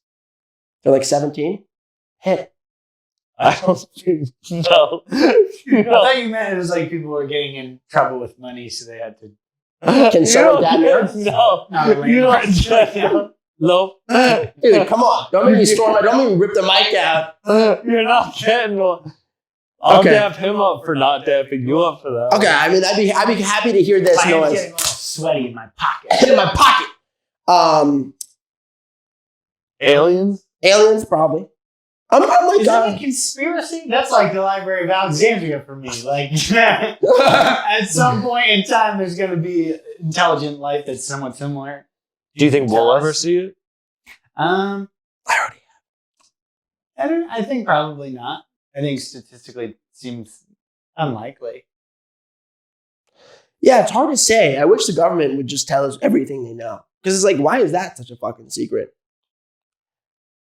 They're like 17. Hit. I don't think no. I thought you meant it was like people were getting in trouble with money, so they had to. Can someone dad marry? No. No, You don't. No. Dude, come on. Don't make me storm. Don't make me rip the mic out. You're not getting one. I'll Okay. dap him up for not dapping you up for that. Okay, I mean, I'd be happy to hear this My hand's noise. getting a little sweaty in my pocket. In my pocket. Aliens? Aliens, probably. I'm like, Is that a conspiracy? That's like the Library of Alexandria for me. Like, at some point in time, there's going to be intelligent life that's somewhat similar. Do you think Tell we'll us. ever see it? I already I think probably not. I think statistically it seems unlikely. Yeah, it's hard to say. I wish the government would just tell us everything they know. Because it's like, why is that such a fucking secret?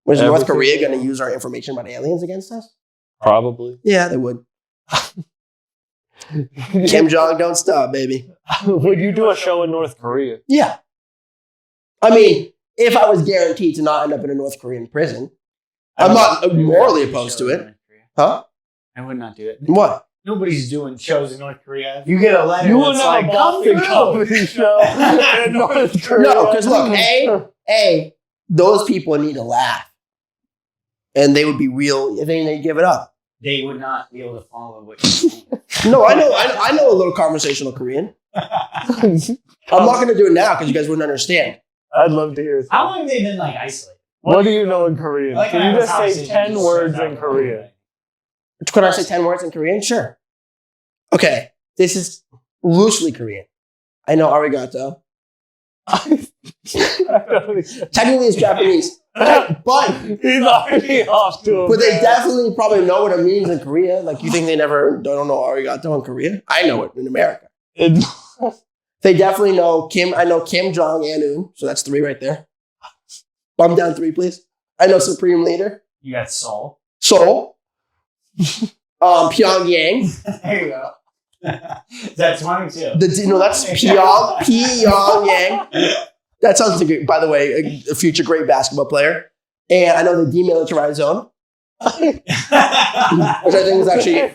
Was North Everything Korea they going to know. use our information about aliens against us? Probably. Yeah, they would. Kim Jong, don't stop, baby. Would you do a show in North Korea? Yeah. I mean, if I was guaranteed to not end up in a North Korean prison, I'm not morally opposed to it. Huh? I would not do it. What? Nobody's doing shows in North Korea. If you get a letter, You would that's have like, a come Boston through. comedy show in North Korea. No, because look, A, those people need to laugh. And they would be real, I think they'd give it up. They would not be able to follow what you're saying. No, I know a little conversational Korean. I'm not going to do it now because you guys wouldn't understand. I'd love to hear it. How long have they been like isolated? What do you know in Korean? Like, I Can have you a just say conversation 10 just words about in Korean? Could I say 10 words in Korean? Sure. Okay, this is loosely Korean. I know arigato. Technically it's Japanese. But He's already off to a they bad- definitely probably know what it means in Korea. Like, you think they don't know arigato in Korea? I know it in America. They definitely know Kim. I know Kim Jong Un. So that's 3 right there. Bump down 3, please. I know Supreme Leader. You got Seoul. Seoul. Pyongyang. There you go. That's 22. That's Pyongyang. That sounds like, by the way, a future great basketball player. And I know the demilitarized zone, which I think is actually,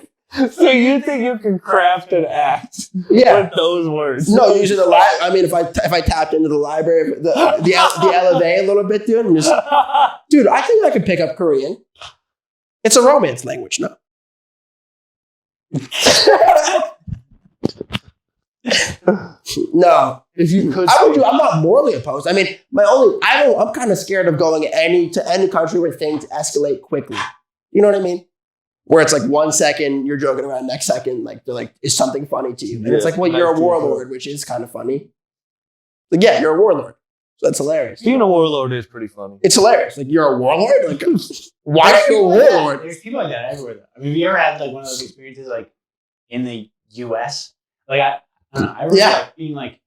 So you think you can craft an act yeah. with those words? No, usually I mean, if I tapped into the library, the LFA a little bit, dude, and just, dude, I think I could pick up Korean. It's a romance language, no? No. If you could, I would do. I'm not morally opposed. I mean, I'm kind of scared of going to any country where things escalate quickly. You know what I mean? Where it's like 1 second you're joking around, next second like they're like, is something funny to you? And it's Yeah, like, well, you're a that's warlord, which is kind of funny. Like, yeah, you're a warlord, so that's hilarious. being a warlord is pretty funny. It's hilarious. Like, you're a warlord. Like, why are you a warlord? There's people like that everywhere. Though. I mean, have you ever had like one of those experiences like in the U.S.? Like I don't know. I remember like, being like,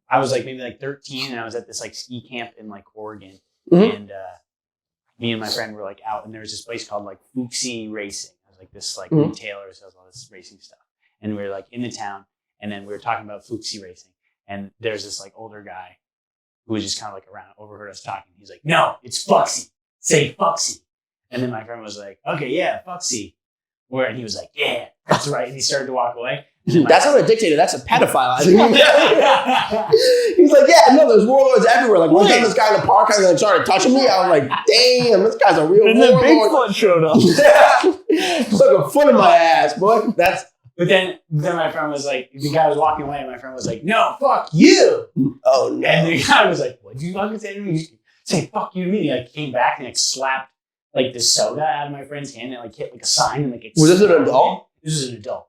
I was like maybe like 13, and I was at this like ski camp in like Oregon, Mhm. and me and my friend were like out, and there was this place called like Fuxi Racing. It was like this like Mhm. retailer who sells all this racing stuff, and we were like in the town, and then we were talking about Fuxi Racing, and there's this like older guy who was just kind of like around, overheard us talking. He's like, "No, it's Fuxi. Say Fuxi." And then my friend was like, "Okay, yeah, Fuxi." And he was like, "Yeah, that's right." And he started to walk away. That's not a dictator. That's a pedophile. I mean, he's like, yeah, no, there's warlords everywhere. Like one time, this guy in the park kind of started touching me. I was like, damn, this guy's a real and warlord. then Bigfoot showed up. Took a foot in my ass, boy. That's. But then my friend was like, the guy was walking away, and my friend was like, no, fuck you. Oh no. And the guy was like, what did you fucking say to me? Say fuck you to me. And he like came back and like slapped like the soda out of my friend's hand and like hit like a sign and like Was this an adult? This is an adult.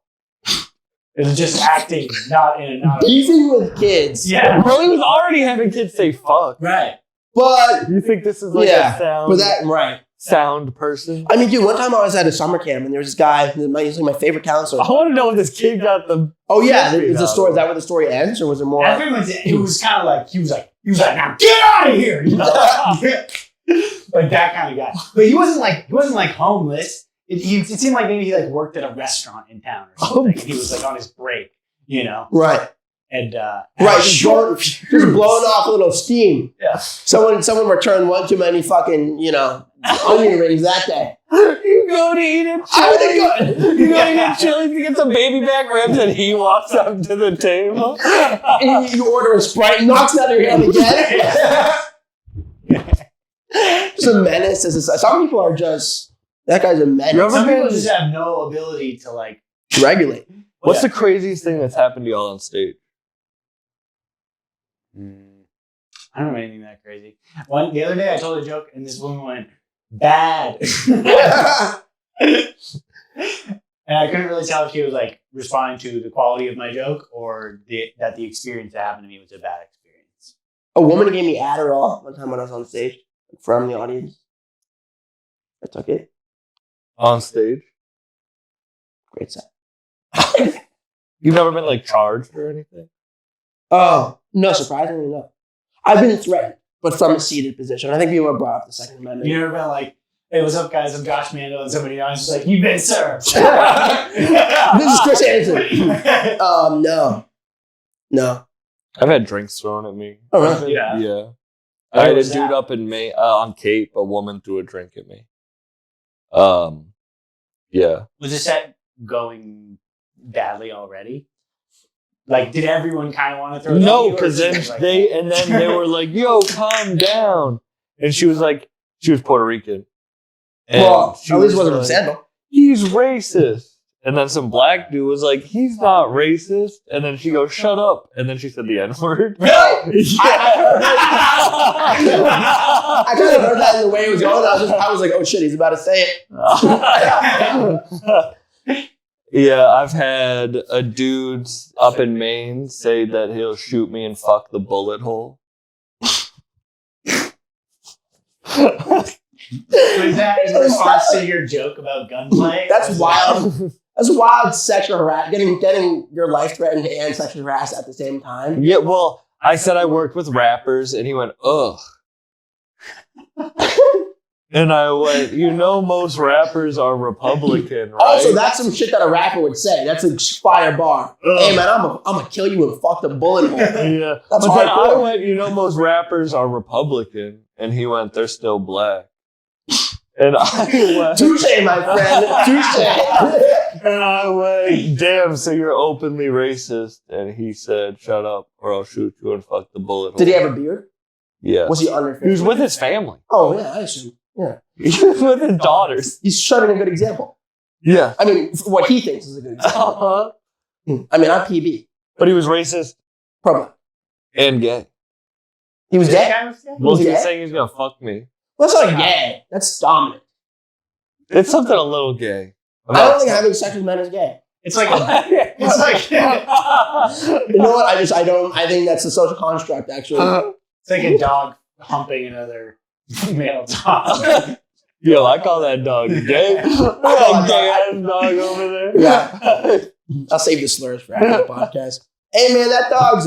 It was just acting, not in a not. Beefing with kids. Yeah. Well, he was already having kids say fuck. Right. But You think this is like yeah, a sound? but that right. Sound person. I mean, dude, one time I was at a summer camp and there was this guy, he's like my favorite counselor. I want to know if this kid got the. Oh yeah, is the story? Is that where the story ends, or was it more? It was kind of like he was like now get out of here, you know? Like that kind of guy. But he wasn't like homeless. It seemed like maybe he like worked at a restaurant in town or something. He was like on his break, you know. Right. And right, just blowing off a little steam. Yeah. Someone returned one too many fucking, onion rings that day. You go to eat at Chili's. You go to eat Chili's to get some baby back ribs, and he walks up to the table. And you order a Sprite, knocks out your hand again. Just a menace. Some people are just, that guy's a menace. Some people just have no ability to like regulate. What's the craziest thing that's happened to y'all on stage? I don't know anything that crazy. The other day I told a joke and this woman went, bad. And I couldn't really tell if she was like responding to the quality of my joke or that the experience that happened to me was a bad experience. A woman gave me Adderall one time when I was on stage from the audience. I took it. On stage? Great set. You've never been like charged or anything? Oh, no, surprisingly, no. I've been threatened, but from a seated position. I think people have brought up the Second Amendment. You never been like, hey, what's up, guys? I'm Josh Mandl, and somebody else is like, you've been served. This is Chris Anderson. No. I've had drinks thrown at me. Oh, really? Yeah. Yeah. I had a dude up in May on Cape. A woman threw a drink at me. Yeah. Was the set going badly already? Like, did everyone kind of want to throw? No, because then they were like, "Yo, calm down," and she was Puerto Rican. And well, she at least it was wasn't like, a sandal. He's racist. And then some black dude was like, he's not racist. And then she goes, shut up. And then she said the N-word. Really? I kind of heard that in the way it was going. I was like, oh shit, he's about to say it. Yeah, I've had a dude up in Maine say that he'll shoot me and fuck the bullet hole. Was that in response to your joke about gunplay? That's wild. That's wild sexual harassment. Getting your life threatened and sexually harassed at the same time. Yeah, well, I said I worked with rappers, and he went, ugh. And I went, most rappers are Republican, right? Also, that's some shit that a rapper would say. That's a fire bar. Hey man, I'm gonna kill you and fuck the bullet hole. Yeah. That's but then I hardcore. went, most rappers are Republican, and he went, they're still black. And I went, Touche, my friend. Touche. and I went, damn, so you're openly racist. And he said, shut up, or I'll shoot you and fuck the bullet hole. Did he have a beard? Yeah. Was he under 50? He was with his family. Oh yeah, I assume. Yeah. He was with his daughters. He's showing a good example. Yeah. I mean, what he thinks is a good example. Uh-huh. I mean, I'm PB. But he was racist Probably. and gay. He was gay? Well, he was gay? saying he's going to fuck me. Well, that's not gay. That's dominant. It's something a little gay. I don't think having sex with men is gay. It's like it's like You know what? I think that's a social construct, actually. it's like a dog humping another male dog. Yo, I call that dog gay. That gay-ass dog over there. Yeah. I'll save the slurs for after the podcast. Hey, man, that dog's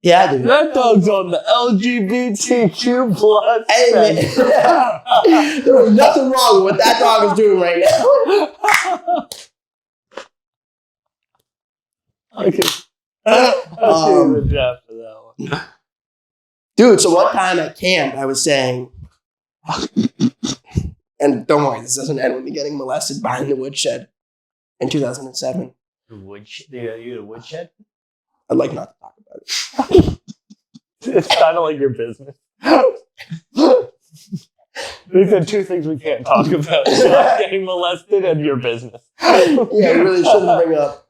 yeah, dude. That dog's on the LGBTQ plus. Hey, man. There was nothing wrong with what that dog is doing right now. I'll give a draft for that one. Dude, so one time at camp, I was saying, and don't worry, this doesn't end with me getting molested behind the woodshed in 2007. You the woodshed? I'd like not to talk about it. It's kind of like your business. These are two things we can't talk about. Getting molested and your business. Yeah, we really shouldn't bring up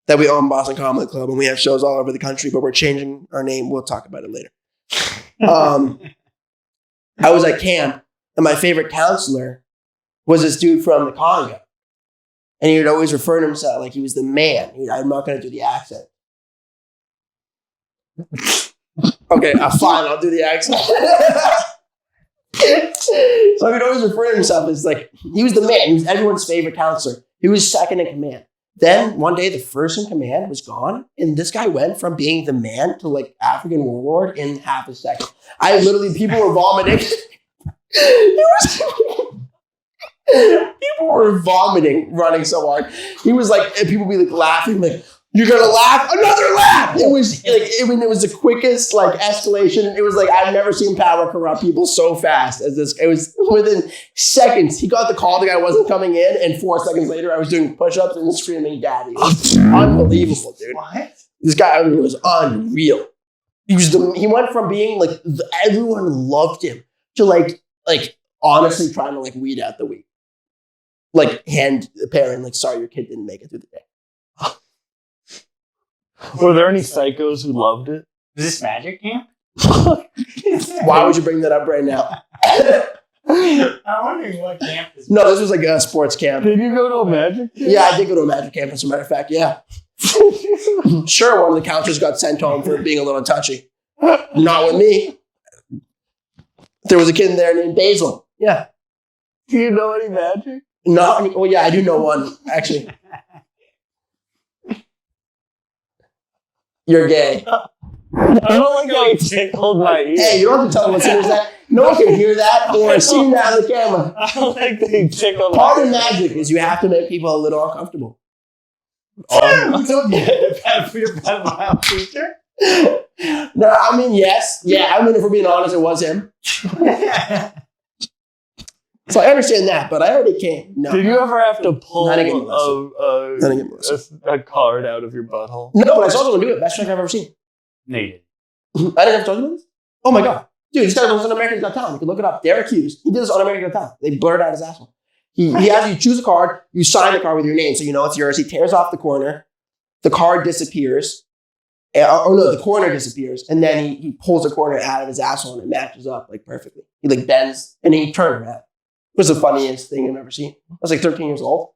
that we own Boston Comedy Club and we have shows all over the country, but we're changing our name. We'll talk about it later. I was at camp, and my favorite counselor was this dude from the Congo. And he would always refer to himself like he was the man. I'm not going to do the accent. Okay, fine, I'll do the accent. So he would always refer to himself as like, he was the man. He was everyone's favorite counselor. He was second in command. Then one day the first in command was gone. And this guy went from being the man to like African warlord in half a second. People were vomiting. People were vomiting, running so hard. He was like, and people would be like laughing, like, you're gonna laugh? Another laugh! It was like, it was the quickest like escalation. It was like, I've never seen power corrupt people so fast as this. It was within seconds. He got the call, the guy wasn't coming in, and 4 seconds later, I was doing push-ups and screaming, "Daddy!" It was unbelievable, dude. What? This guy was unreal. He went from being like everyone loved him to like honestly trying to like weed out the weed, like hand the parent like, sorry, your kid didn't make it through the day. Were there any psychos who loved it? Is this magic camp? Why would you bring that up right now? I'm wondering what camp this is. No, this was like a sports camp. Did you go to a magic camp? Yeah, I did go to a magic camp, as a matter of fact, yeah. Sure, one of the counselors got sent home for being a little touchy. Not with me. There was a kid in there named Basil. Yeah. Do you know any magic? No, well, yeah, I do know one, actually. You're gay. I don't like how he tickled my ear. Hey, you don't have to tell the listeners that. No one can hear that or see that on the camera. I don't like that he tickled my Part of magic is you have to make people a little uncomfortable. You told me that for your pedophile teacher? No, I mean, yes. Yeah, I mean, if we're being honest, it was him. So I understand that, but I already came. No. Did you ever have to pull Not again, a card out of your butthole? No, but I saw someone do it. Best trick I've ever seen. No, you didn't. I didn't have told you this? Oh my God. Dude, this guy was on American's Got Talent. You can look it up. Derek Hughes. He did this on American's Got Talent. They blurred out his asshole. He has you choose a card. You sign the card with your name so you know it's yours. He tears off the corner. The card disappears. The corner disappears. And then he pulls the corner out of his asshole and it matches up like perfectly. He like bends and then he turns around. It was the funniest thing I've ever seen. I was like 13 years old.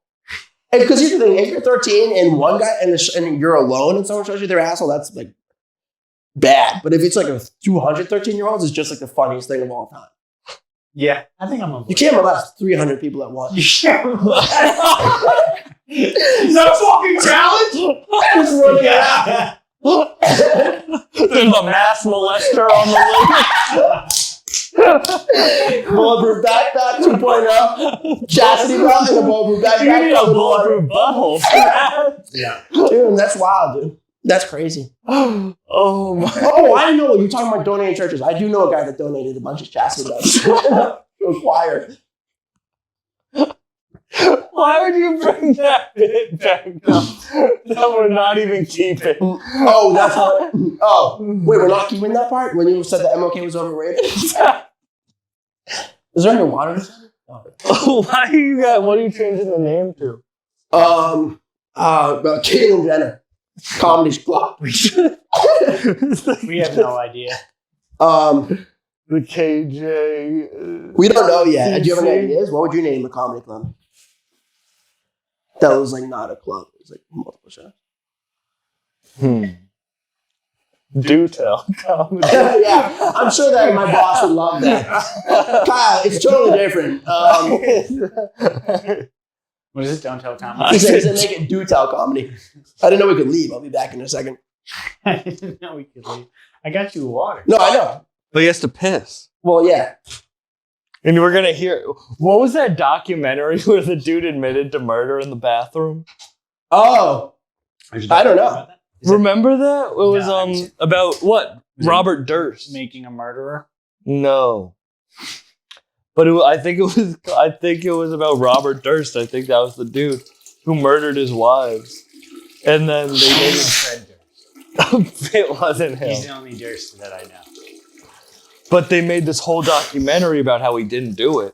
And because here's the thing, if you're 13 and one guy and you're alone and someone shows you their asshole, that's like bad. But if it's like a 213-year-olds, it's just like the funniest thing of all time. Yeah, I think I'm on board. You can't molest 300 people at once. You can't molest. Is that a fucking challenge? Just running around. There's a mass molester on the list. Bulletproof backpack 2.0. Chastity belt and a bulletproof backpack. You need a bulletproof butthole. Yeah. Dude, that's wild, dude. That's crazy. Oh my. Oh, I know. You're talking about donating churches. I do know a guy that donated a bunch of chastity belts to a choir. Why would you bring that bit back up that we're not even keeping? Oh, that's how. Oh, wait, we're not keeping that part? When you said that MLK was overrated? Is there any water? What are you changing the name to? Caitlyn Jenner. Comedy's Club. We have no idea. The KJ. We don't know yet. Do you have any ideas? What would you name a comedy club? That was like not a club. It was like multiple shows. Do tell comedy. Yeah, I'm sure that my boss would love that. Kyle, it's totally different. What is it? Don't tell comedy. He said make it do tell comedy. I didn't know we could leave. I'll be back in a second. I didn't know we could leave. I got you water. No, I know. But he has to piss. Well, yeah. And we're going to hear... What was that documentary where the dude admitted to murder in the bathroom? Oh. I don't know. Remember that? It was No, about what? Robert Durst. Making a murderer? No. But I think it was about Robert Durst. I think that was the dude who murdered his wives. And then they made Fred Durst. it wasn't him. He's the only Durst that I know. But they made this whole documentary about how he didn't do it.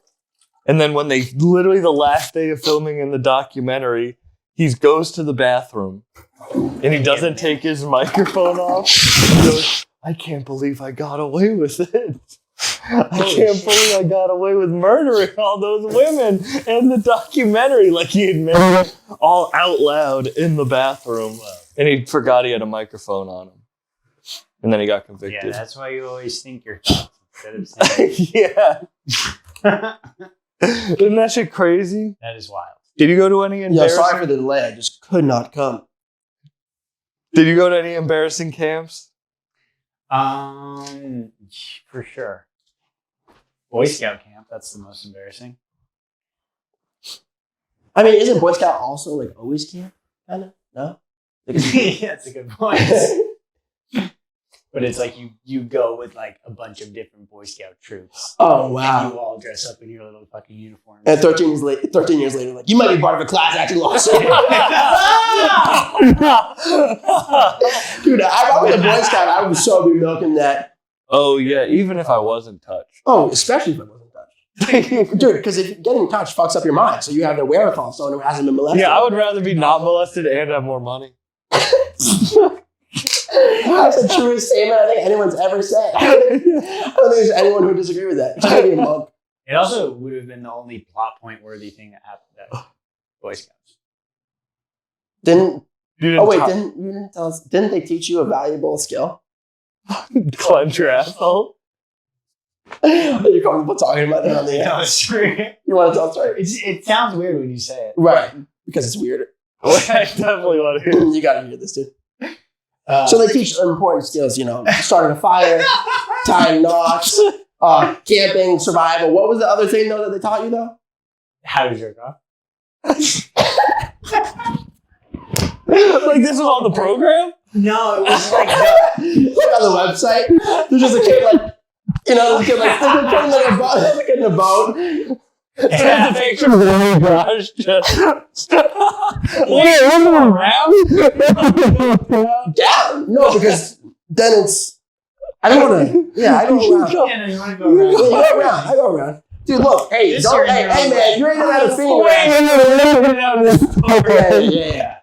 And then when literally the last day of filming in the documentary, he goes to the bathroom and he doesn't take his microphone off. He goes, I can't believe I got away with it. I can't believe I got away with murdering all those women in the documentary. Like he admitted it all out loud in the bathroom. And he forgot he had a microphone on him. And then he got convicted. Yeah, that's why you always think your thoughts instead of saying Yeah. Isn't that shit crazy? That is wild. Did you go to any Yeah, embarrassing... sorry for the delay. I just could not come. Did you go to any embarrassing camps? For sure. Boy Scout camp, that's the most embarrassing. I mean, isn't Boy Scout also like always camp? Kind of? No? Yeah, that's a good point. But it's like you go with like a bunch of different Boy Scout troops. Oh, And wow. you all dress up in your little fucking uniforms. And 13 years later, like, you might be part of a class action lawsuit. Dude, I was a Boy Scout. I would so be milking that. Oh, yeah, even if I wasn't touched. Oh, especially if I wasn't touched. Dude, because if getting touched fucks up your mind, so you have the wherewithal, someone who hasn't been molested. Yeah, I would rather be not molested and have more money. That's the truest statement I think anyone's ever said. I don't think there's anyone who would disagree with that. It's maybe a monk. It also would have been the only plot point worthy thing that happened at Boy Scouts. Didn't You you talk- didn't tell us? Didn't they teach you a valuable skill? clench your asshole? You're comfortable talking about that on the air. it's true. You want to tell a story? It sounds weird when you say it. Right, because it's weird. I definitely want to hear. You gotta hear this, dude. So they teach important skills, starting a fire, tying knots, camping, survival. What was the other thing though that they taught you though? How to jerk off. Like this was on the program? No, it was like Like on the website, there's just a kid like, there's a kid like, there's a kid in a boat. There's a picture of the garage just... Wait, wasn't around? Yeah, no, because then it's. I don't want to. Yeah, I go around. Yeah, no, you want to go around. Yeah, you go around. I go around. Dude, look, hey, This don't, year hey, you're man, you ain't gonna have a finger. Yeah.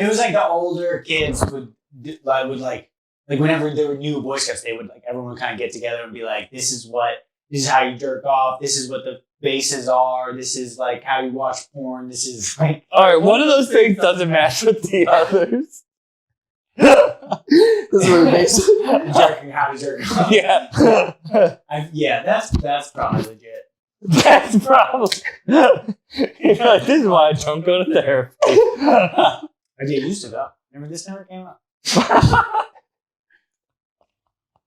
It was like the older kids would like whenever there were new Boy Scouts, they would like everyone would kind of get together and be like, this is how you jerk off. This is what the bases are. This is like how you watch porn. This is like. Alright, one of those things doesn't match with the others. This is what it is. Jerking, how to jerk off. Yeah. That's probably legit. That's probably... You're like, this is why I don't go to therapy. I did used to go. Remember this never came up.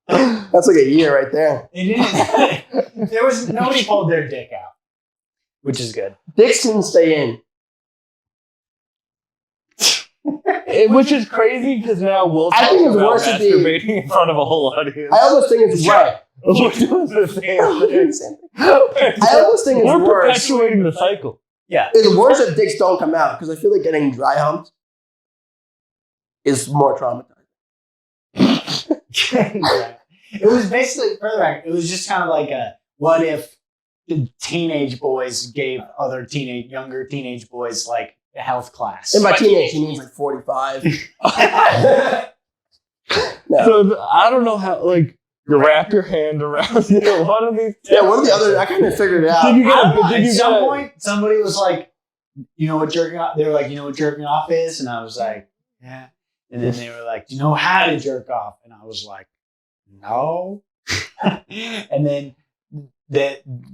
That's like a year right there. They didn't. There was nobody pulled their dick out, which is good. Dicks can stay in. Which is crazy because now we'll I talk think it's about worse to be- masturbating in front of a whole audience. I almost think it's right. We're doing the same thing. I almost think it's We're worse. perpetuating the cycle. Yeah. It's worse if dicks don't come out because I feel like getting dry humped is more traumatizing. It was basically further back. It was just kind of like what if the teenage boys gave other younger teenage boys like a health class. And by teenage, he means like 45. No. So I don't know how, like, you wrap your hand around one of these. Yeah, what are the other? I kind of figured it out. Did you get I don't know, did you at get some a- point, somebody was like, you know what jerking off? They were like, you know what jerking off is? And I was like, yeah. And then they were like, do you know how to jerk off? And I was like, no. And then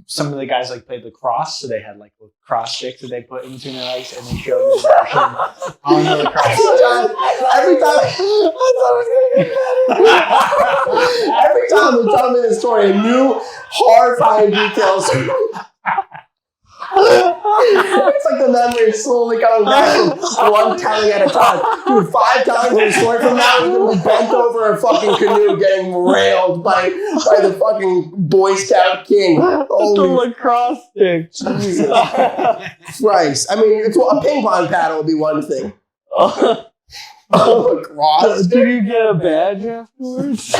some of the guys like played lacrosse, so they had like cross sticks that they put in between their legs, and they showed me the version on the lacrosse stick. Every time, I thought it was gonna get better. Every time they tell me this story, new horrifying details. It's like the memory is slowly coming back from one telling at a time. Dude, 5 times in the story from now, we're gonna be bent over a fucking canoe getting railed by the fucking Boy Scout king. the Holy lacrosse stick? Jesus Christ. I mean, a ping pong paddle would be one thing. Oh, cross. Did you get a badge afterwards?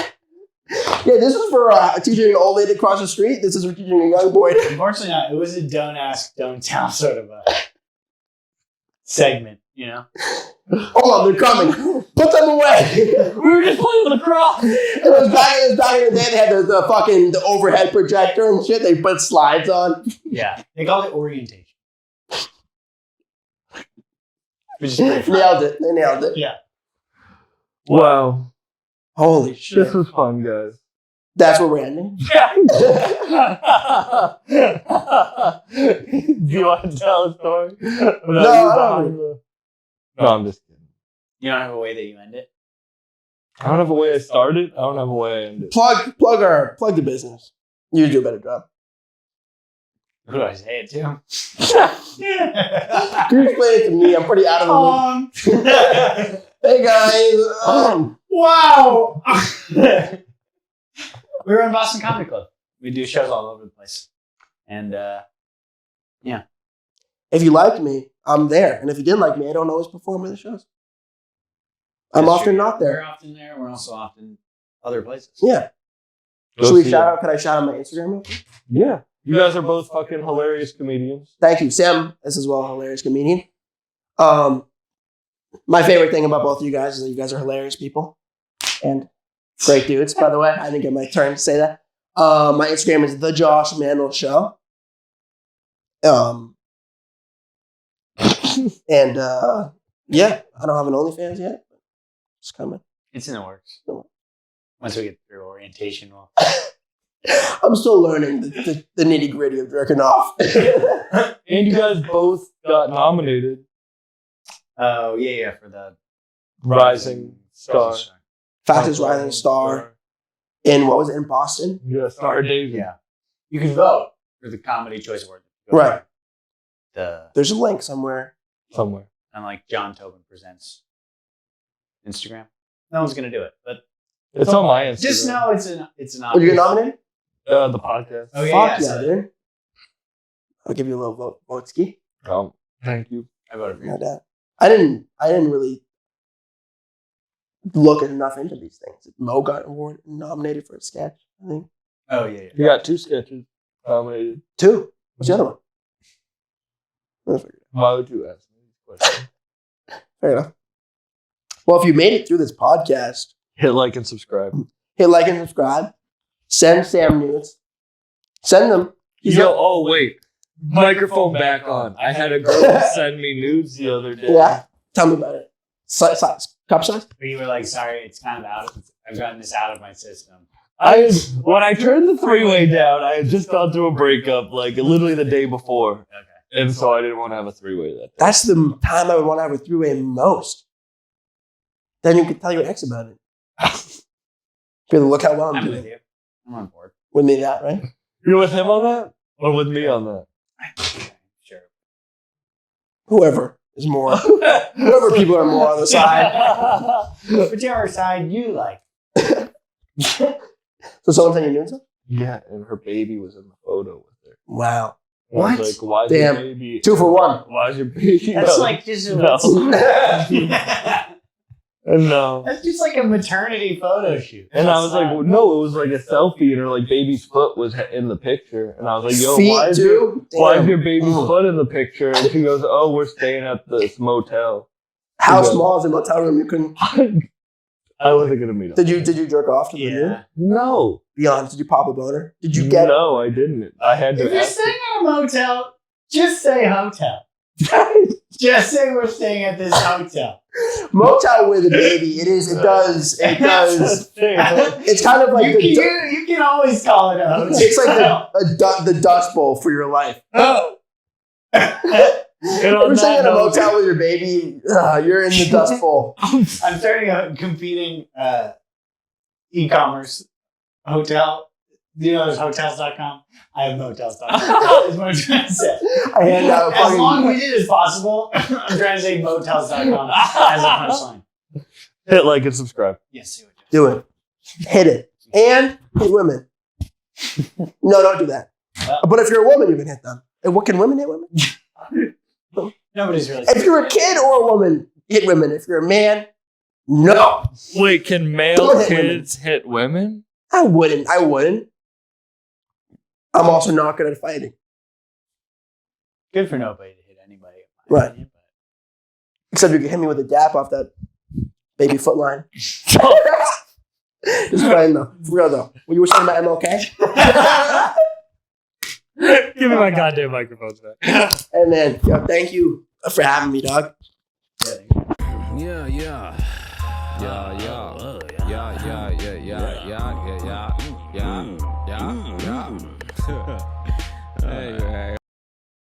Yeah, this is for teaching an old lady to cross the street. This is for teaching a young boy. Unfortunately, not. It was a don't ask, don't tell sort of a segment, you know? Hold on, they're coming. Put them away. We were just playing lacrosse. It was back in the day. They had the fucking the overhead projector and shit. They put slides on. Yeah. They called it orientation. Which is pretty fun. Nailed it. They nailed it. Yeah. Wow. Holy shit. This was fun, guys. That's where we're ending. Do you want to tell a story? No, I don't. No, I'm just kidding. You don't have a way that you end it? I don't have a way I started. I don't have a way I ended. Plug the business. You do a better job. Who do I say it to? Can you explain it to me? I'm pretty out of the loop. Hey guys. Wow. We were in Boston Comedy Club. We do shows all over the place. And yeah. If you liked me, I'm there. And if you didn't like me, I don't always perform at the shows. I'm That's often true. not there. We're often there. We're also often other places. Yeah. Should we shout out? Could I shout out my Instagram real quick? Yeah. You guys are both fucking hilarious comedians. Thank you. Sam is as well a hilarious comedian. My favorite thing about both of you guys is that you guys are hilarious people. And great dudes, by the way. I didn't get my turn to say that. My Instagram is The Josh Mandl Show. Yeah, I don't have an OnlyFans yet. It's coming. It's in the works. Once we get through orientation, we'll... I'm still learning the nitty gritty of jerking off. And you guys both got nominated. Oh, yeah, for the Rising Star. Fastest rising star in, what was it, in Boston? Yeah, Star David. Yeah. You can vote for the Comedy Choice Award. Right. There's a link somewhere. Somewhere. And like John Tobin Presents Instagram. No one's going to do it, but It's on my Instagram. just know it's an Would you get nominated? The podcast. Oh, Fuck yeah, dude. I'll give you a little vote ski. Thank you. I voted for you. No doubt. I didn't really look enough into these things. Mo got nominated for a sketch, I think. Oh, yeah. You got 2 sketches nominated. 2. What's the other one? Why would you ask me this question? Fair enough. Well, if you made it through this podcast, Hit like and subscribe. hit like and subscribe. Send Sam nudes. Send them. Wait. Microphone back on. I had a girl send me nudes the other day. Yeah. Tell me about it. Size, cup size? But you were like, sorry, it's kind of I've gotten this out of my system. When I turned the 3-way down, I had just gone through a breakup, like literally the day before. Okay. And so I didn't want to have a 3-way that day. That's the time I would want to have a 3-way most. Then you could tell your ex about it. Really, look how well I'm I'm doing. with you. I'm on board. With me, that, right? You're with him on that? Or with me on that? Sure. Whoever is more. Whoever people are more on the side. Whichever side you like. So someone sent you nudes? Yeah, and her baby was in the photo with her. Wow. I was What? like, why's Damn. your baby? 2 for 1. Why's your baby? That's No. like just No. That's just like a maternity photo shoot. And I was like, well, no, it was like a selfie, and her like baby's foot was in the picture, and I was like, yo, Feet, why is too? your baby's foot in the picture? And she goes, oh, we're staying at this motel. How Yeah. small is the motel room? You couldn't. I wasn't gonna meet him. Did you jerk off to the nude? Yeah. No, Be honest. Did you pop a boner? Did you get? No, I didn't. I had If to you're ask. staying at a motel, just say hotel. Just say we're staying at this hotel. Motel with a baby. It does. It's kind of like you can always call it a hotel. it's like the Dust Bowl for your life. And on You're staying that at a note- motel with your baby. You're in the Dust Bowl. I'm starting a competing e-commerce hotel. Do you know there's hotels.com? I have motels.com. Is what I'm trying to say. I hand out As long-winded as possible, I'm trying to say motels.com as a punchline. Hit like and subscribe. Yes, see what Do it. Hit it. And hit women. No, don't do that. But if you're a woman, you can hit them. And what can women hit women? Nobody's really. If you're a kid or a woman, hit women. If you're a man, no. Wait, can male Don't hit kids hit women? I wouldn't. I'm also not good at fighting. Good for nobody to hit anybody. Right. Opinion, Except you can hit me with a dap off that baby foot line. Just playing though. For real though. What you were saying about MLK? Give me my goddamn microphones back. And then, yo, thank you for having me, dog. Yeah. Hey,